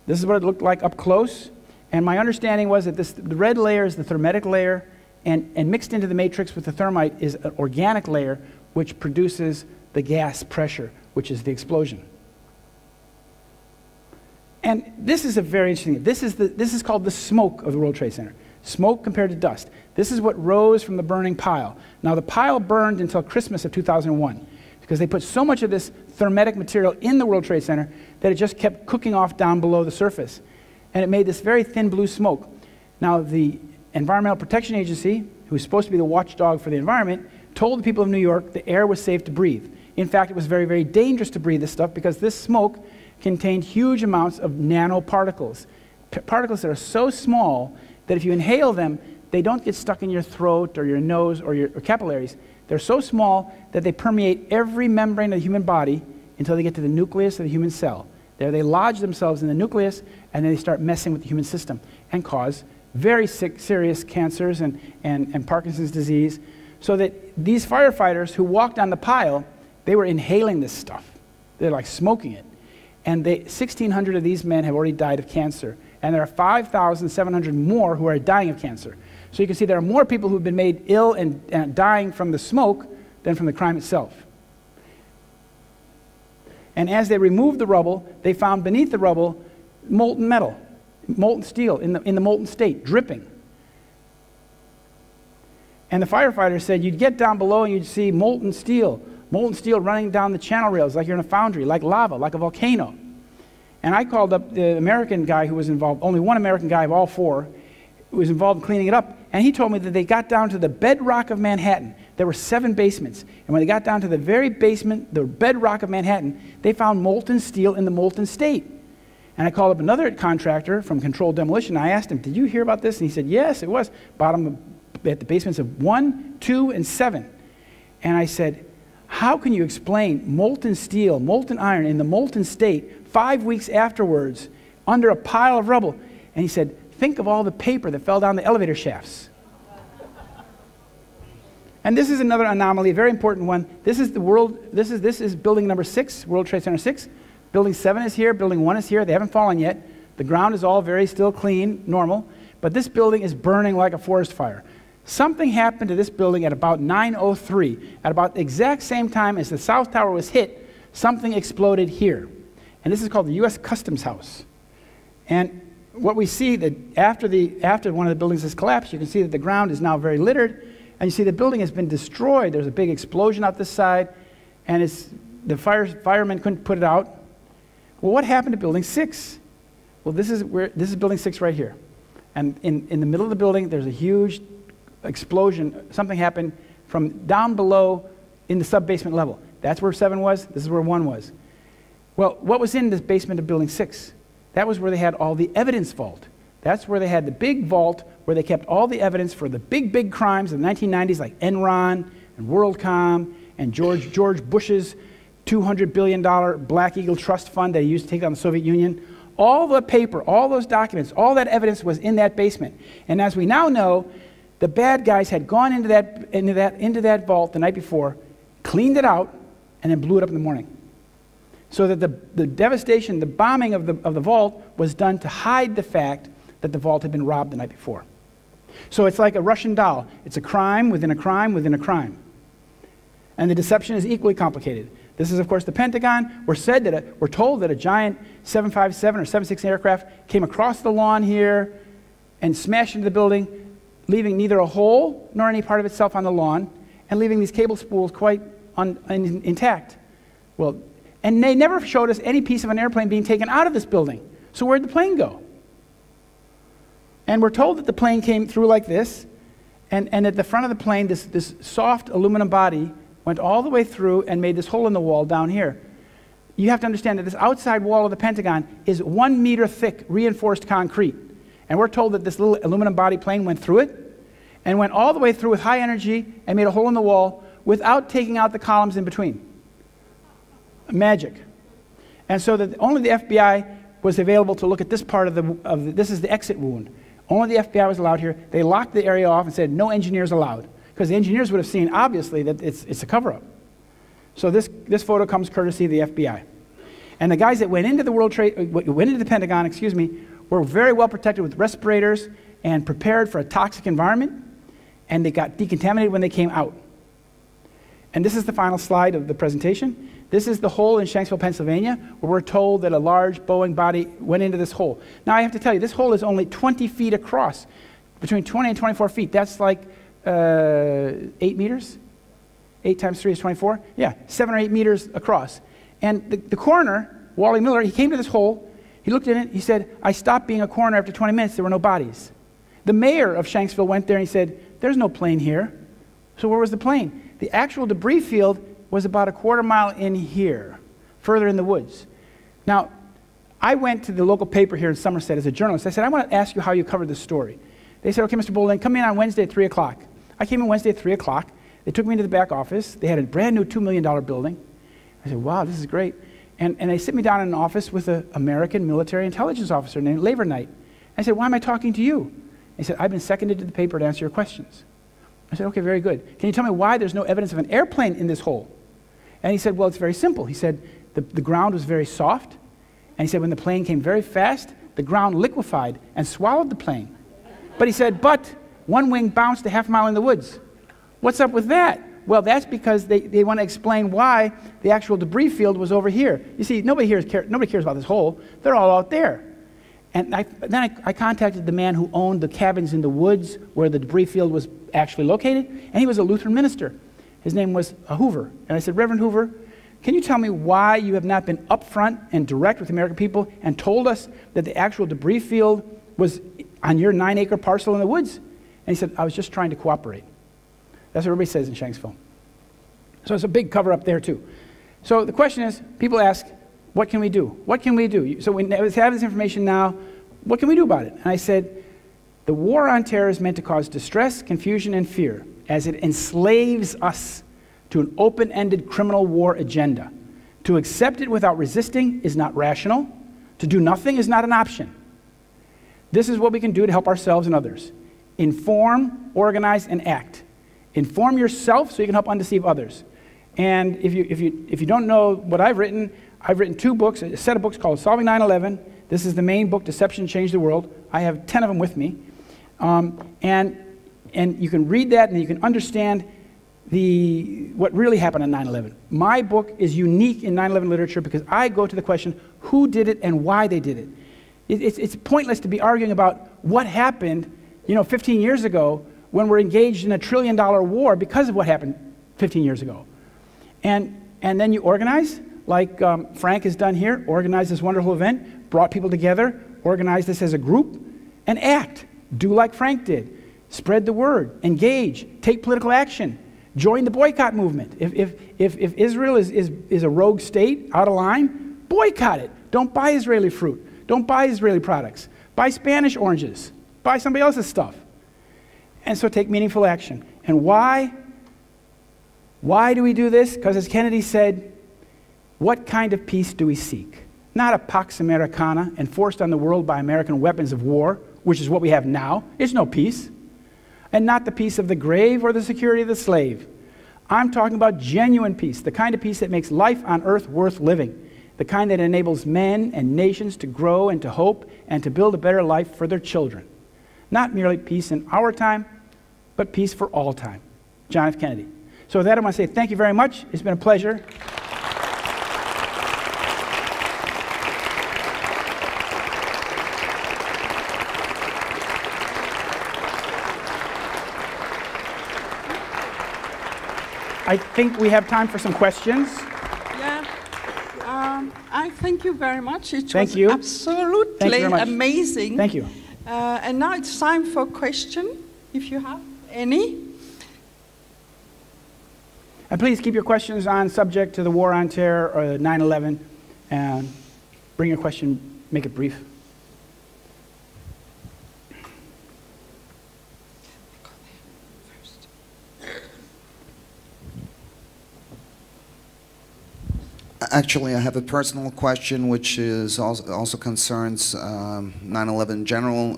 This is what it looked like up close, and my understanding was that the red layer is the thermetic layer, and mixed into the matrix with the thermite is an organic layer which produces the gas pressure, which is the explosion. And this is a very interesting thing. This is called the smoke of the World Trade Center. Smoke compared to dust. This is what rose from the burning pile. Now the pile burned until Christmas of 2001 because they put so much of this thermetic material in the World Trade Center that it just kept cooking off down below the surface. And it made this very thin blue smoke. Now the Environmental Protection Agency, who's supposed to be the watchdog for the environment, told the people of New York the air was safe to breathe. In fact, it was very, very dangerous to breathe this stuff because this smoke contained huge amounts of nanoparticles. Particles that are so small that if you inhale them, they don't get stuck in your throat or your nose or your capillaries. They're so small that they permeate every membrane of the human body until they get to the nucleus of the human cell. There they lodge themselves in the nucleus, and then they start messing with the human system and cause very serious cancers and Parkinson's disease. So that these firefighters who walked on the pile, they were inhaling this stuff. They're like smoking it. And 1,600 of these men have already died of cancer. And there are 5,700 more who are dying of cancer. So you can see there are more people who have been made ill and dying from the smoke than from the crime itself. And as they removed the rubble, they found beneath the rubble molten metal, molten steel in the molten state, dripping. And the firefighters said you'd get down below and you'd see molten steel running down the channel rails like you're in a foundry, like lava, like a volcano. And I called up the American guy who was involved, only one American guy of all four, who was involved in cleaning it up, and he told me that they got down to the bedrock of Manhattan. There were 7 basements, and when they got down to the very basement, the bedrock of Manhattan, they found molten steel in the molten state. And I called up another contractor from Controlled Demolition, and I asked him, did you hear about this? And he said, yes, it was. At the basements of 1, 2, and 7. And I said, how can you explain molten steel, molten iron in the molten state 5 weeks afterwards under a pile of rubble? And he said, think of all the paper that fell down the elevator shafts. And this is another anomaly, a very important one. This is building number 6, World Trade Center 6. Building 7 is here, building 1 is here. They haven't fallen yet. The ground is all very still clean, normal. But this building is burning like a forest fire. Something happened to this building at about 9:03. At about the exact same time as the South Tower was hit, something exploded here. And this is called the U.S. Customs House. And what we see that after one of the buildings has collapsed, you can see that the ground is now very littered, and you see the building has been destroyed. There's a big explosion out this side, and the firemen couldn't put it out. Well, what happened to building 6? Well, this is building 6 right here. And in the middle of the building, there's a huge explosion. Something happened from down below in the sub-basement level. That's where 7 was. This is where 1 was. Well, what was in the basement of building 6? That was where they had all the evidence vault. That's where they had the big vault where they kept all the evidence for the big crimes of the 1990s like Enron and WorldCom and George Bush's $200 billion Black Eagle Trust Fund that he used to take down the Soviet Union. All the paper, all those documents, all that evidence was in that basement. And as we now know, the bad guys had gone into that vault the night before, cleaned it out, and then blew it up in the morning. So that the devastation, the bombing of the vault was done to hide the fact that the vault had been robbed the night before. So it's like a Russian doll. It's a crime within a crime within a crime. And the deception is equally complicated. This is, of course, the Pentagon. We're told that a giant 757 or 76 aircraft came across the lawn here and smashed into the building, leaving neither a hole nor any part of itself on the lawn, and leaving these cable spools quite intact. Well, and they never showed us any piece of an airplane being taken out of this building. So where'd the plane go? And we're told that the plane came through like this, and at the front of the plane, this soft aluminum body went all the way through and made this hole in the wall down here. You have to understand that this outside wall of the Pentagon is 1 meter thick reinforced concrete. And we're told that this little aluminum body plane went through it and went all the way through with high energy and made a hole in the wall without taking out the columns in between. Magic. And so that only the FBI was available to look at this part of the this is the exit wound. Only the FBI was allowed here. They locked the area off and said no engineers allowed, because the engineers would have seen obviously that it's a cover-up. So this photo comes courtesy of the FBI. And the guys that went into the Pentagon, excuse me, were very well protected with respirators and prepared for a toxic environment, and they got decontaminated when they came out. And this is the final slide of the presentation. This is the hole in Shanksville, Pennsylvania, where we're told that a large Boeing body went into this hole. Now I have to tell you, this hole is only 20 feet across, between 20 and 24 feet. That's like 8 meters? 8 times 3 is 24? Yeah, 7 or 8 meters across. And the coroner, Wally Miller, he came to this hole, he looked in it, he said, I stopped being a coroner after 20 minutes, there were no bodies. The mayor of Shanksville went there and he said, there's no plane here. So where was the plane? The actual debris field was about a quarter mile in here, further in the woods. Now, I went to the local paper here in Somerset as a journalist. I said, I want to ask you how you covered this story. They said, okay, Mr. Bollyn, come in on Wednesday at 3 o'clock. I came in Wednesday at 3 o'clock. They took me into the back office. They had a brand new $2 million building. I said, wow, this is great. And they sit me down in an office with an American military intelligence officer named Labor Knight. I said, why am I talking to you? He said, I've been seconded to the paper to answer your questions. I said, okay, very good. Can you tell me why there's no evidence of an airplane in this hole? And he said, well, it's very simple. He said, the ground was very soft. And he said, when the plane came very fast, the ground liquefied and swallowed the plane. But he said, but one wing bounced a half mile in the woods. What's up with that? Well, that's because they want to explain why the actual debris field was over here. You see, nobody cares about this hole. They're all out there. And then I contacted the man who owned the cabins in the woods where the debris field was actually located, and he was a Lutheran minister. His name was Hoover. And I said, Reverend Hoover, can you tell me why you have not been upfront and direct with the American people and told us that the actual debris field was on your 9-acre parcel in the woods? And he said, I was just trying to cooperate. That's what everybody says in Shanksville. So it's a big cover-up there, too. So the question is, people ask, what can we do? What can we do? So we have this information now. What can we do about it? And I said, the war on terror is meant to cause distress, confusion, and fear as it enslaves us to an open-ended criminal war agenda. To accept it without resisting is not rational. To do nothing is not an option. This is what we can do to help ourselves and others. Inform, organize, and act. Inform yourself so you can help undeceive others. And if you don't know what I've written 2 books, a set of books called Solving 9/11. This is the main book, Deception Changed the World. I have 10 of them with me. And you can read that and you can understand what really happened on 9/11. My book is unique in 9/11 literature because I go to the question, who did it and why they did it. It's pointless to be arguing about what happened 15 years ago when we're engaged in a $1 trillion war because of what happened 15 years ago. And then you organize, like Frank has done here, organize this wonderful event, brought people together, organize this as a group, and act. Do like Frank did. Spread the word, engage, take political action, join the boycott movement. If Israel is a rogue state, out of line, boycott it. Don't buy Israeli fruit. Don't buy Israeli products. Buy Spanish oranges. Buy somebody else's stuff. And so take meaningful action. And why? Why do we do this? Because as Kennedy said, what kind of peace do we seek? Not a Pax Americana enforced on the world by American weapons of war, which is what we have now. It's no peace. And not the peace of the grave or the security of the slave. I'm talking about genuine peace, the kind of peace that makes life on earth worth living, the kind that enables men and nations to grow and to hope and to build a better life for their children. Not merely peace in our time, but peace for all time. John F. Kennedy. So with that, I want to say thank you very much. It's been a pleasure. I think we have time for some questions. Yeah, I thank you very much. It Thank was you. absolutely Thank you very much. amazing. Thank you. And now it's time for question, if you have any. And please keep your questions on subject to the war on terror or 9/11, and bring your question, make it brief. Actually, I have a personal question, which is also concerns 9/11 in general.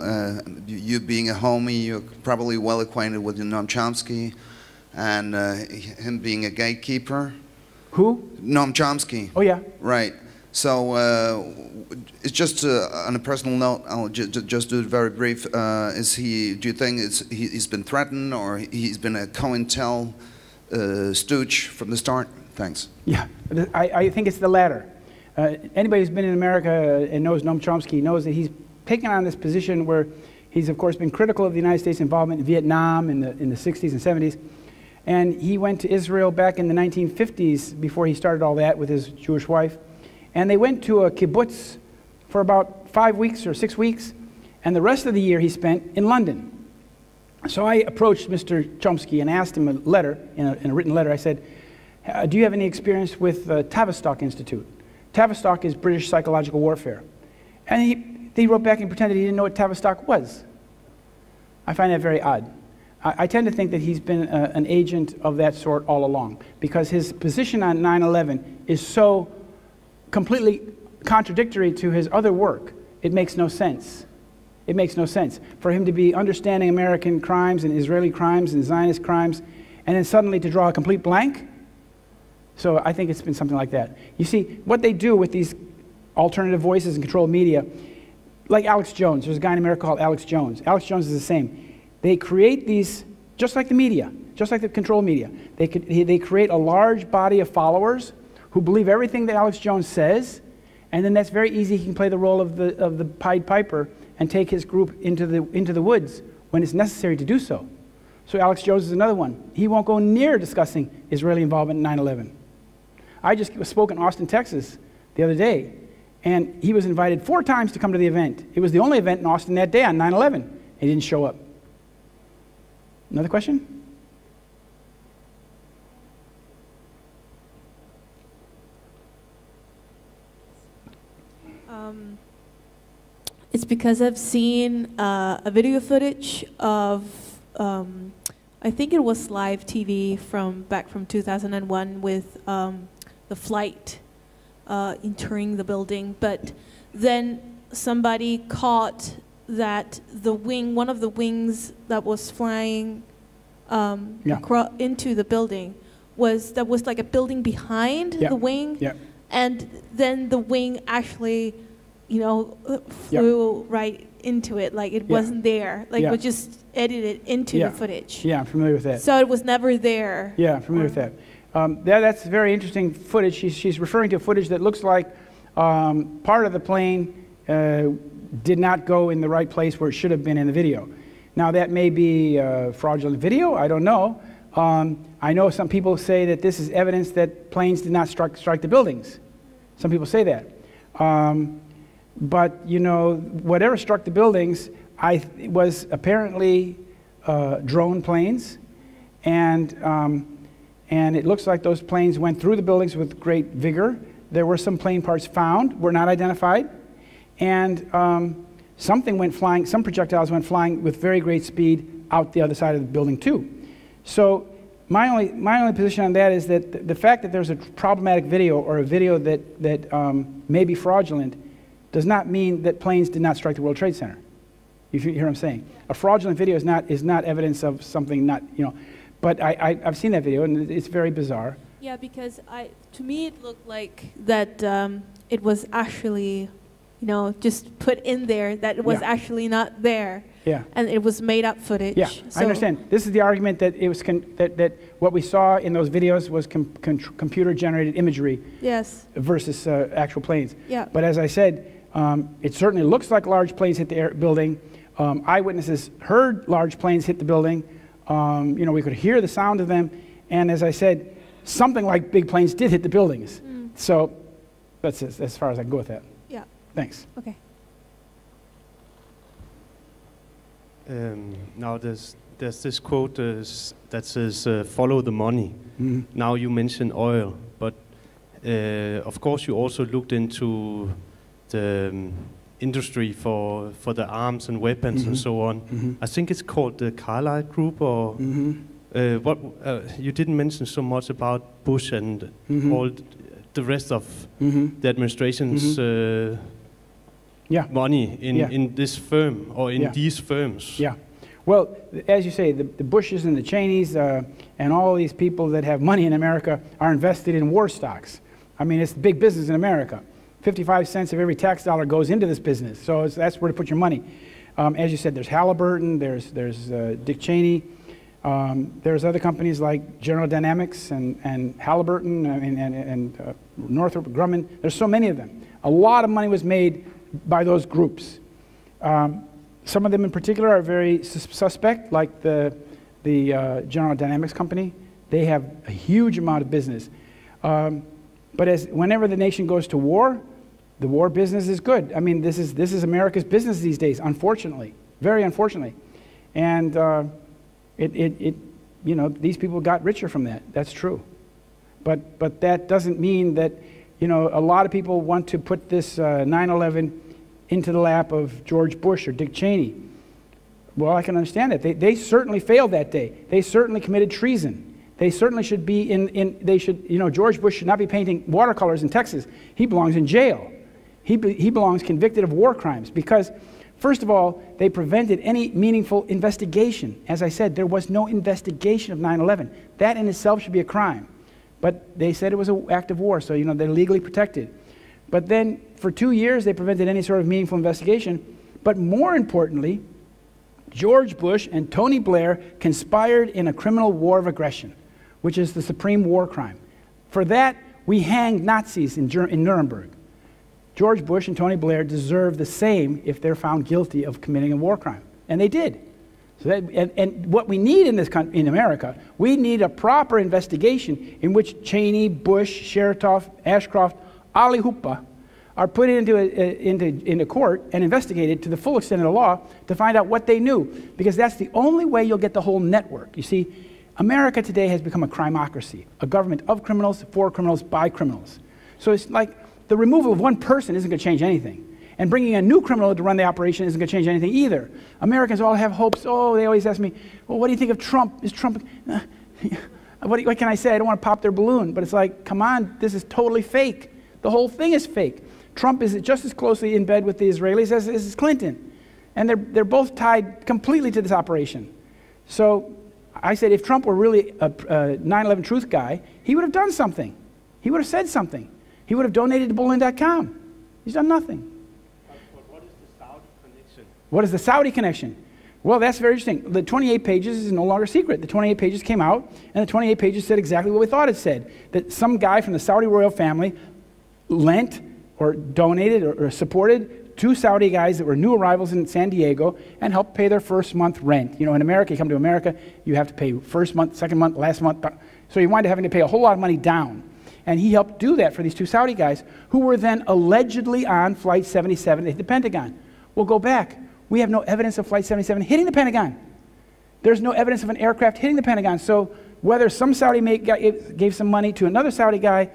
You being a homie, you're probably well acquainted with Noam Chomsky, and him being a gatekeeper. Who? Noam Chomsky. Oh, yeah. Right. So it's just on a personal note. I'll just do it very brief. Do you think he's been threatened, or he's been a COINTEL stooge from the start? Thanks. Yeah, I think it's the latter. Anybody who's been in America and knows Noam Chomsky knows that he's taken on this position where he's, of course, been critical of the United States' involvement in Vietnam in the 60s and 70s. And he went to Israel back in the 1950s before he started all that with his Jewish wife. And they went to a kibbutz for about 5 weeks or 6 weeks. And the rest of the year he spent in London. So I approached Mr. Chomsky and asked him a letter, in a written letter. I said, do you have any experience with the Tavistock Institute? Tavistock is British psychological warfare. And he wrote back and pretended he didn't know what Tavistock was. I find that very odd. I tend to think that he's been an agent of that sort all along, because his position on 9/11 is so completely contradictory to his other work. It makes no sense. It makes no sense for him to be understanding American crimes and Israeli crimes and Zionist crimes, and then suddenly to draw a complete blank. So I think it's been something like that. You see, what they do with these alternative voices and controlled media, like Alex Jones. There's a guy in America called Alex Jones. Alex Jones is the same. They create these, just like the media, just like the controlled media. They create a large body of followers who believe everything that Alex Jones says, and then that's very easy. He can play the role of the Pied Piper and take his group into the woods when it's necessary to do so. So Alex Jones is another one. He won't go near discussing Israeli involvement in 9/11. I just spoke in Austin, Texas the other day, and he was invited 4 times to come to the event. It was the only event in Austin that day on 9/11. He didn't show up. Another question? It's because I've seen a video footage of, I think it was live TV back from 2001 with the flight entering the building, but then somebody caught that one of the wings that was flying into the building was like a building behind the wing, and then the wing actually, flew right into it, like it wasn't there, like it was just edited into the footage. Yeah, I'm familiar with that. So it was never there. Yeah, I'm familiar with that. That's very interesting footage. She's referring to footage that looks like part of the plane did not go in the right place where it should have been in the video. Now that may be fraudulent video, I don't know. I know some people say that this is evidence that planes did not strike the buildings. Some people say that. But whatever struck the buildings, was apparently drone planes, and it looks like those planes went through the buildings with great vigor. There were some plane parts found, were not identified, and something went flying, some projectiles went flying with very great speed out the other side of the building too. So my only position on that is that the fact that there's a problematic video or a video that may be fraudulent does not mean that planes did not strike the World Trade Center. You hear what I'm saying? A fraudulent video is not evidence of something not, but I've seen that video and it's very bizarre. Yeah, because to me it looked like that it was actually, just put in there, that it was actually not there. Yeah. And it was made up footage. Yeah, so I understand. This is the argument that it was that what we saw in those videos was computer generated imagery. Yes. Versus actual planes. Yeah. But as I said, it certainly looks like large planes hit the building. Eyewitnesses heard large planes hit the building. We could hear the sound of them. And as I said, something like big planes did hit the buildings. Mm. So that's as far as I can go with that. Yeah. Thanks. Okay. Now there's this quote that says, follow the money. Mm-hmm. Now you mention oil, but of course you also looked into the industry for the arms and weapons and so on. Mm-hmm. I think it's called the Carlyle Group, or what you didn't mention so much about Bush and all the rest of the administration's money in this firm or in these firms. Yeah. Well, as you say, the Bushes and the Cheneys and all these people that have money in America are invested in war stocks. I mean, it's big business in America. 55 cents of every tax dollar goes into this business, so that's where to put your money. As you said, there's Halliburton, there's Dick Cheney, there's other companies like General Dynamics and Halliburton and Northrop Grumman. There's so many of them. A lot of money was made by those groups. Some of them in particular are very suspect, like the General Dynamics company. They have a huge amount of business. But whenever the nation goes to war, the war business is good. I mean, this is America's business these days, unfortunately, very unfortunately. And you know, these people got richer from that. That's true. But that doesn't mean that, you know, a lot of people want to put this 9/11 into the lap of George Bush or Dick Cheney. Well, I can understand that. They certainly failed that day. They certainly committed treason. They certainly should be you know, George Bush should not be painting watercolors in Texas. He belongs in jail. He belongs convicted of war crimes because, first of all, they prevented any meaningful investigation. As I said, there was no investigation of 9/11. That in itself should be a crime. But they said it was an act of war, so, you know, they're legally protected. But then for 2 years, they prevented any sort of meaningful investigation. But more importantly, George Bush and Tony Blair conspired in a criminal war of aggression, which is the supreme war crime. For that, we hanged Nazis in Nuremberg. George Bush and Tony Blair deserve the same if they're found guilty of committing a war crime. And they did. So and what we need in this country, in America, we need a proper investigation in which Cheney, Bush, Chertoff, Ashcroft, Ali Hoopa are put into court and investigated to the full extent of the law to find out what they knew. Because that's the only way you'll get the whole network. You see, America today has become a crimocracy, a government of criminals, for criminals, by criminals. So it's like the removal of one person isn't going to change anything. And bringing a new criminal to run the operation isn't going to change anything either. Americans all have hopes. Oh, they always ask me, well, what do you think of Trump? Is Trump... what can I say? I don't want to pop their balloon. But it's like, come on, this is totally fake. The whole thing is fake. Trump is just as closely in bed with the Israelis as Clinton. And they're both tied completely to this operation. So I said if Trump were really a 9/11 truth guy, he would have done something. He would have said something. He would have donated to Bollyn.com. He's done nothing. But what is the Saudi connection? What is the Saudi connection? Well, that's very interesting. The 28 pages is no longer secret. The 28 pages came out, and the 28 pages said exactly what we thought it said, that some guy from the Saudi royal family lent or donated or supported 2 Saudi guys that were new arrivals in San Diego and helped pay their first month rent. You know, in America, you come to America, you have to pay first month, second month, last month. So you wind up having to pay a whole lot of money down. And he helped do that for these 2 Saudi guys who were then allegedly on Flight 77 at the Pentagon. We'll go back. We have no evidence of Flight 77 hitting the Pentagon. There's no evidence of an aircraft hitting the Pentagon. So whether some Saudi gave some money to another Saudi guy,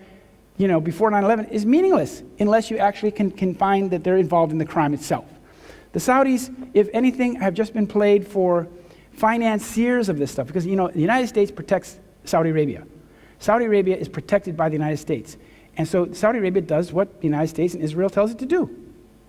you know, before 9/11 is meaningless unless you actually can find that they're involved in the crime itself. The Saudis, if anything, have just been played for financiers of this stuff because, you know, the United States protects Saudi Arabia. Saudi Arabia is protected by the United States. And so Saudi Arabia does what the United States and Israel tells it to do,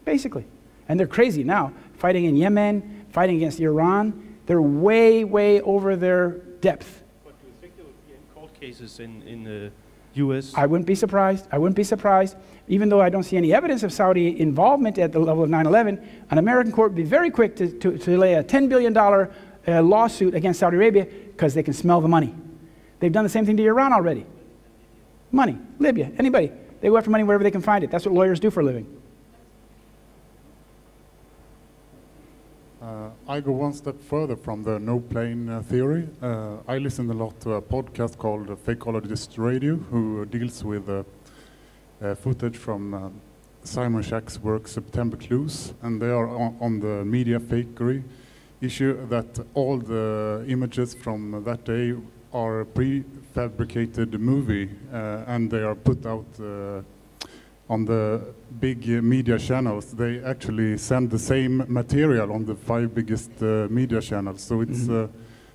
basically. And they're crazy now, fighting in Yemen, fighting against Iran. They're way, way over their depth. But do you think there would be any court cases in the U.S.? I wouldn't be surprised. I wouldn't be surprised. Even though I don't see any evidence of Saudi involvement at the level of 9/11, an American court would be very quick to lay a $10 billion lawsuit against Saudi Arabia because they can smell the money. They've done the same thing to Iran already. Money, Libya, anybody. They go after money wherever they can find it. That's what lawyers do for a living. I go one step further from the no-plane theory. I listen a lot to a podcast called Fakeologist Radio, who deals with footage from Simon Shack's work, September Clues, and they are on the media fakery issue that all the images from that day are prefabricated movie, and they are put out on the big media channels. They actually send the same material on the 5 biggest media channels. So it's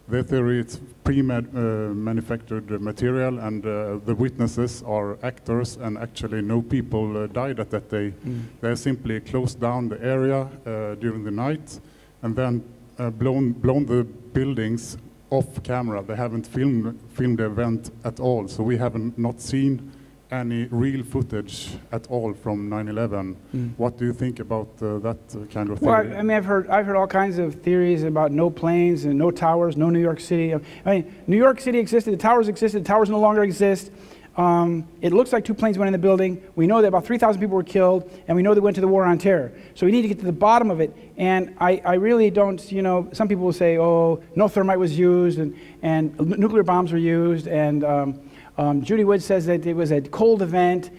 their theory, it's pre-manufactured material, and the witnesses are actors, and actually no people died at that day. They simply closed down the area during the night, and then blown the buildings off camera. They haven't filmed the event at all, so we haven't not seen any real footage at all from 9/11. What do you think about that kind of theory? Well, I mean, I've heard all kinds of theories about no planes and no towers, no New York City. I mean, New York City existed, the towers no longer exist. It looks like 2 planes went in the building. We know that about 3,000 people were killed, and we know they went to the war on terror. So we need to get to the bottom of it. And I really don't, you know, some people will say, oh, no thermite was used, and nuclear bombs were used, and Judy Wood says that it was a cold event.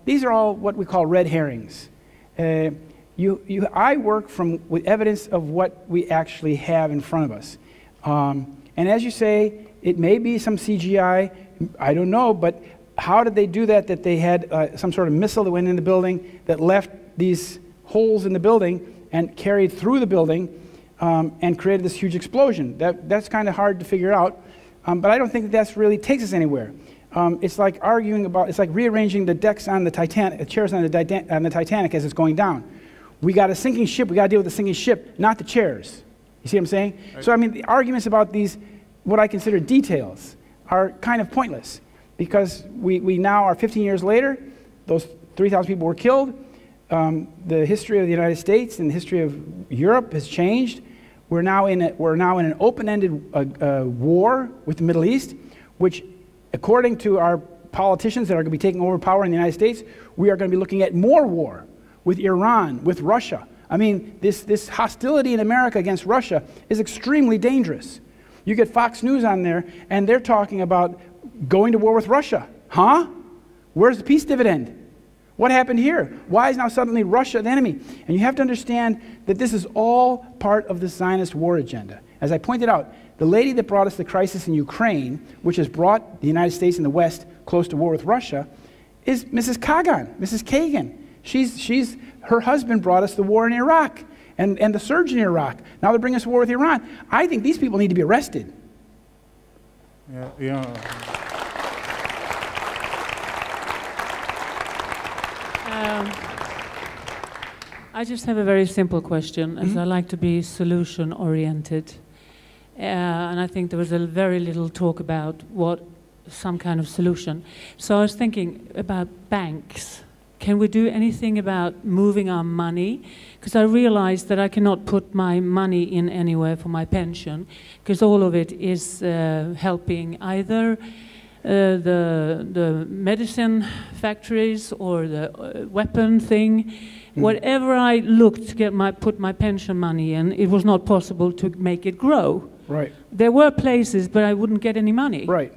These are all what we call red herrings. I work with evidence of what we actually have in front of us. And as you say, it may be some CGI. I don't know, but how did they do that they had some sort of missile that went in the building that left these holes in the building and carried through the building and created this huge explosion? That's kind of hard to figure out. But I don't think that really takes us anywhere. It's like it's like rearranging the decks on the Titanic, the chairs on the Titanic as it's going down. We got a sinking ship, we got to deal with the sinking ship, not the chairs. You see what I'm saying? So I mean, the arguments about these, what I consider details, are kind of pointless, because we now are 15 years later, those 3,000 people were killed. The history of the United States and the history of Europe has changed. We're now in an open-ended war with the Middle East, which, according to our politicians that are going to be taking over power in the United States, we are going to be looking at more war with Iran, with Russia. I mean, this hostility in America against Russia is extremely dangerous. You get Fox News on there, and they're talking about going to war with Russia. Huh? Where's the peace dividend? What happened here? Why is now suddenly Russia the enemy? And you have to understand that this is all part of the Zionist war agenda. As I pointed out, the lady that brought us the crisis in Ukraine, which has brought the United States and the West close to war with Russia, is Mrs. Kagan. Her husband brought us the war in Iraq and the surge in Iraq. Now they're bringing us a war with Iran. I think these people need to be arrested. Yeah. I just have a very simple question, as I like to be solution-oriented. And I think there was very little talk about some kind of solution. So I was thinking about banks. Can we do anything about moving our money? Because I realized that I cannot put my money in anywhere for my pension, because all of it is helping either the medicine factories or the weapon thing. Whatever I looked to put my pension money in, it was not possible to make it grow. Right. There were places, but I wouldn't get any money. Right.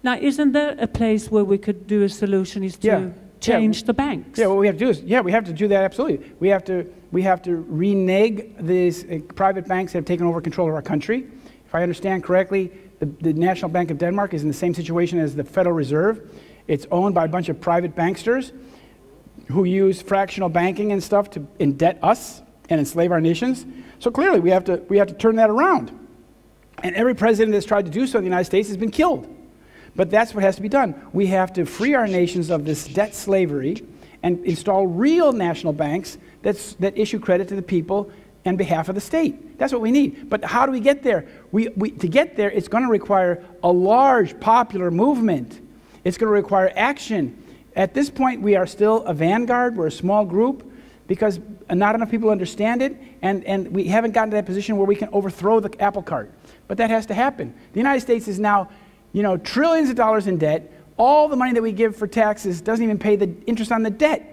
Now, isn't there a place where we could do a solution? Is to change the banks? Yeah. What we have to do is, we have to do that absolutely. We have to renege these private banks that have taken over control of our country. If I understand correctly, the National Bank of Denmark is in the same situation as the Federal Reserve. It's owned by a bunch of private banksters who use fractional banking and stuff to indebt us and enslave our nations. So clearly we have to turn that around. And every president that's tried to do so in the United States has been killed. But that's what has to be done. We have to free our nations of this debt slavery and install real national banks that issue credit to the people on behalf of the state. That's what we need. But how do we get there? To get there, it's going to require a large popular movement. It's going to require action. At this point, we are still a vanguard. We're a small group because not enough people understand it, and we haven't gotten to that position where we can overthrow the apple cart. But that has to happen. The United States is now, trillions of dollars in debt. All the money that we give for taxes doesn't even pay the interest on the debt.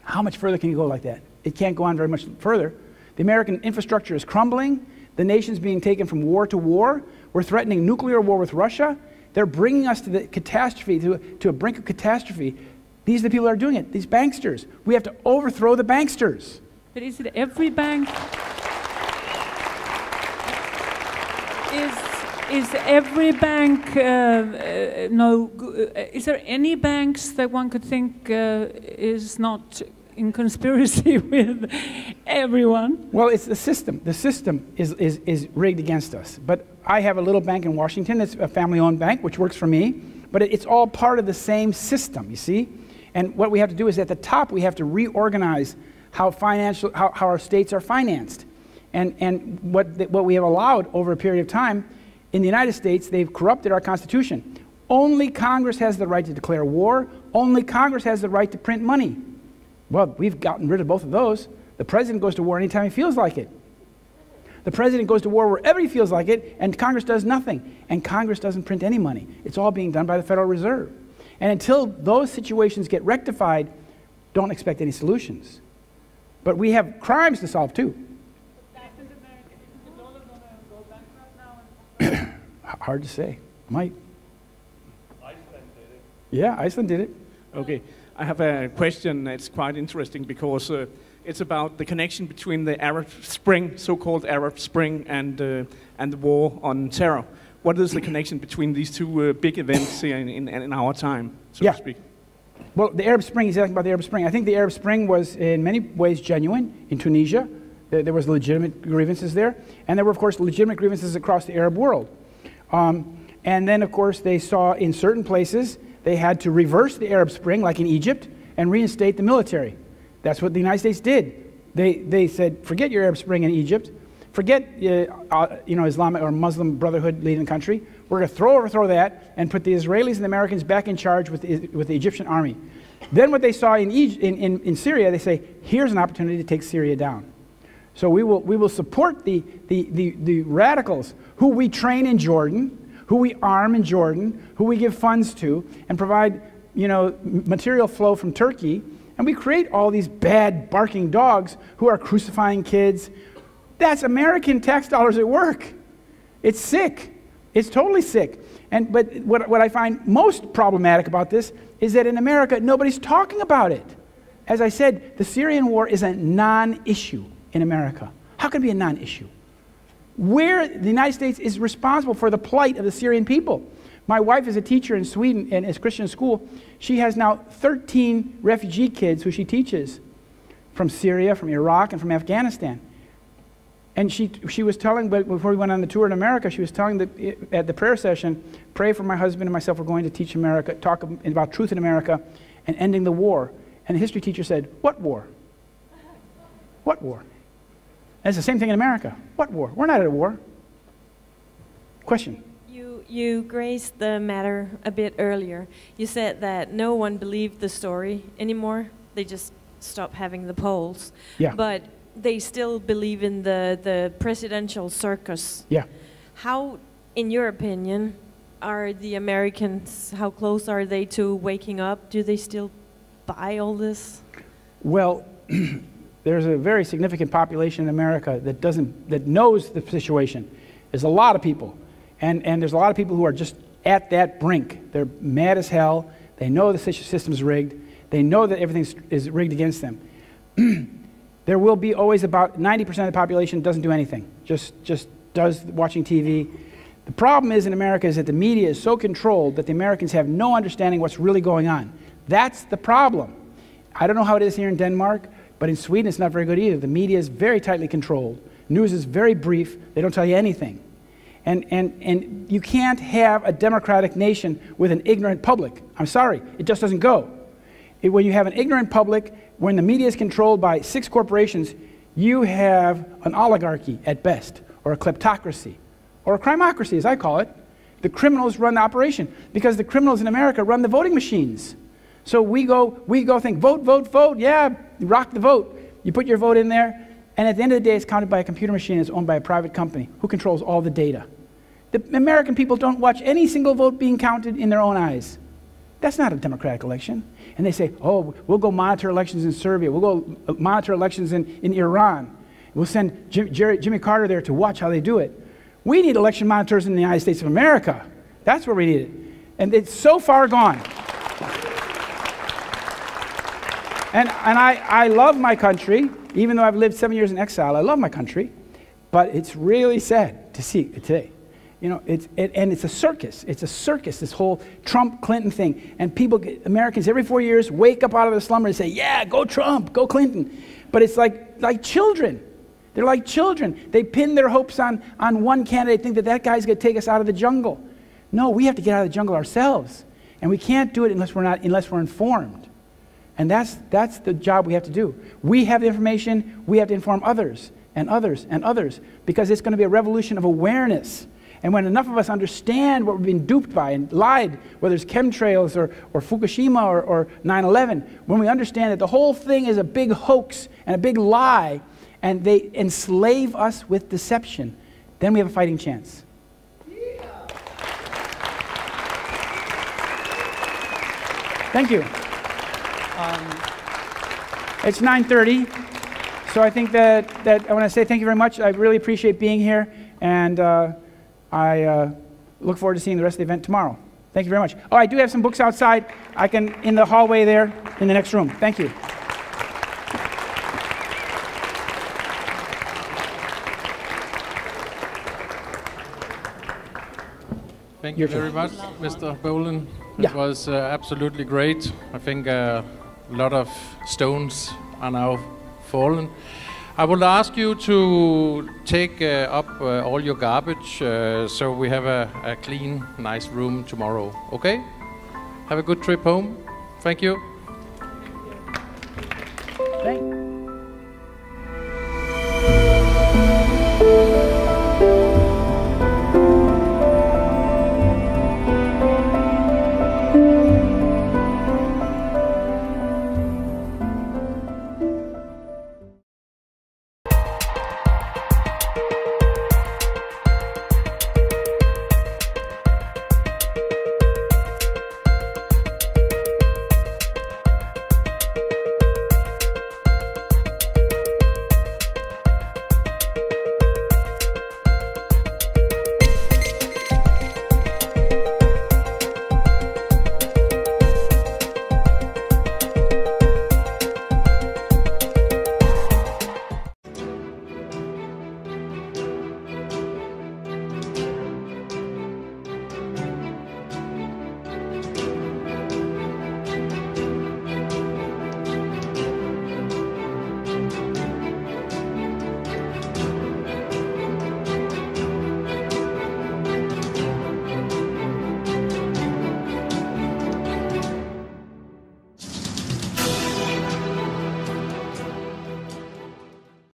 How much further can you go like that? It can't go on very much further. The American infrastructure is crumbling. The nation's being taken from war to war. We're threatening nuclear war with Russia. They're bringing us to the catastrophe, to a brink of catastrophe. These are the people that are doing it, these banksters. We have to overthrow the banksters. But is it every bank? Is every bank is there any banks that one could think is not in conspiracy with everyone? Well, it's the system. The system is rigged against us. But I have a little bank in Washington. It's a family-owned bank, which works for me. But it's all part of the same system, you see? And what we have to do is at the top, we have to reorganize how our states are financed. And what we have allowed over a period of time, in the United States, they've corrupted our Constitution. Only Congress has the right to declare war. Only Congress has the right to print money. Well, we've gotten rid of both of those. The president goes to war anytime he feels like it. The president goes to war wherever he feels like it, and Congress does nothing. And Congress doesn't print any money. It's all being done by the Federal Reserve. And until those situations get rectified, don't expect any solutions. But we have crimes to solve, too. Hard to say. Might. Iceland did it. Yeah, Iceland did it. Okay. I have a question that's quite interesting because it's about the connection between the Arab Spring, so-called Arab Spring, and the war on terror. What is the connection between these two big events here in our time, so to speak? Well, the Arab Spring, he's asking about the Arab Spring. I think the Arab Spring was in many ways genuine in Tunisia. There was legitimate grievances there. And there were, of course, legitimate grievances across the Arab world. And then, of course, they saw in certain places they had to reverse the Arab Spring, like in Egypt, and reinstate the military. That's what the United States did. They said, forget your Arab Spring in Egypt. Forget Islamic or Muslim Brotherhood leading the country. We're going to overthrow that and put the Israelis and the Americans back in charge with the Egyptian army. Then what they saw in Syria, they say, here's an opportunity to take Syria down. So we will support the radicals who we train in Jordan, who we arm in Jordan, who we give funds to, and provide material flow from Turkey. And we create all these bad barking dogs who are crucifying kids. That's American tax dollars at work. It's sick. It's totally sick. But what I find most problematic about this is that in America, nobody's talking about it. As I said, the Syrian war is a non-issue in America. How can it be a non-issue? Where the United States is responsible for the plight of the Syrian people. My wife is a teacher in Sweden and is Christian school. She has now 13 refugee kids who she teaches from Syria, from Iraq, and from Afghanistan. And she was telling, but before we went on the tour in America, she was telling at the prayer session, pray for my husband and myself. We're going to teach America, talk about truth in America and ending the war. And the history teacher said, what war? What war? And it's the same thing in America. What war? We're not at a war. Question. You grazed the matter a bit earlier. You said that no one believed the story anymore. They just stopped having the polls. Yeah. But they still believe in the presidential circus. Yeah. How, in your opinion, are the Americans, how close are they to waking up? Do they still buy all this? Well, there's a very significant population in America that knows the situation. There's a lot of people. And there's a lot of people who are just at that brink. They're mad as hell. They know the system's rigged. They know that everything is rigged against them. There will be always about 90% of the population doesn't do anything, just does watching TV. The problem is in America is that the media is so controlled that the Americans have no understanding what's really going on. That's the problem. I don't know how it is here in Denmark, but in Sweden it's not very good either. The media is very tightly controlled. News is very brief. They don't tell you anything. And you can't have a democratic nation with an ignorant public. I'm sorry, it just doesn't go. When you have an ignorant public, when the media is controlled by 6 corporations, you have an oligarchy at best, or a kleptocracy, or a crimocracy, as I call it. The criminals run the operation, because the criminals in America run the voting machines. So we go think, vote, vote, vote, yeah, rock the vote. You put your vote in there, and at the end of the day, it's counted by a computer machine. It's owned by a private company who controls all the data. The American people don't watch any single vote being counted in their own eyes. That's not a democratic election. And they say, oh, we'll go monitor elections in Serbia. We'll go monitor elections in Iran. We'll send Jimmy Carter there to watch how they do it. We need election monitors in the United States of America. That's where we need it. And it's so far gone. And I love my country, even though I've lived 7 years in exile. I love my country. But it's really sad to see it today. You know, and it's a circus. It's a circus, this whole Trump-Clinton thing. And Americans every 4 years wake up out of their slumber and say, yeah, go Trump, go Clinton. But it's like children. They're like children. They pin their hopes on one candidate, think that guy's going to take us out of the jungle. No, we have to get out of the jungle ourselves. And we can't do it unless we're informed. And that's the job we have to do. We have the information, we have to inform others, and others, and others, because it's going to be a revolution of awareness. And when enough of us understand what we've been duped by and lied, whether it's chemtrails or Fukushima or 9/11, when we understand that the whole thing is a big hoax and a big lie, and they enslave us with deception, then we have a fighting chance. Thank you. It's 9:30, so I think that I want to say thank you very much. I really appreciate being here, and I look forward to seeing the rest of the event tomorrow. Thank you very much. Oh, I do have some books outside. In the hallway there, in the next room. Thank you. Thank you very much, Mr. Bollyn. It was absolutely great. I think a lot of stones are now fallen. I will ask you to take up all your garbage so we have a clean, nice room tomorrow. Okay? Have a good trip home. Thank you.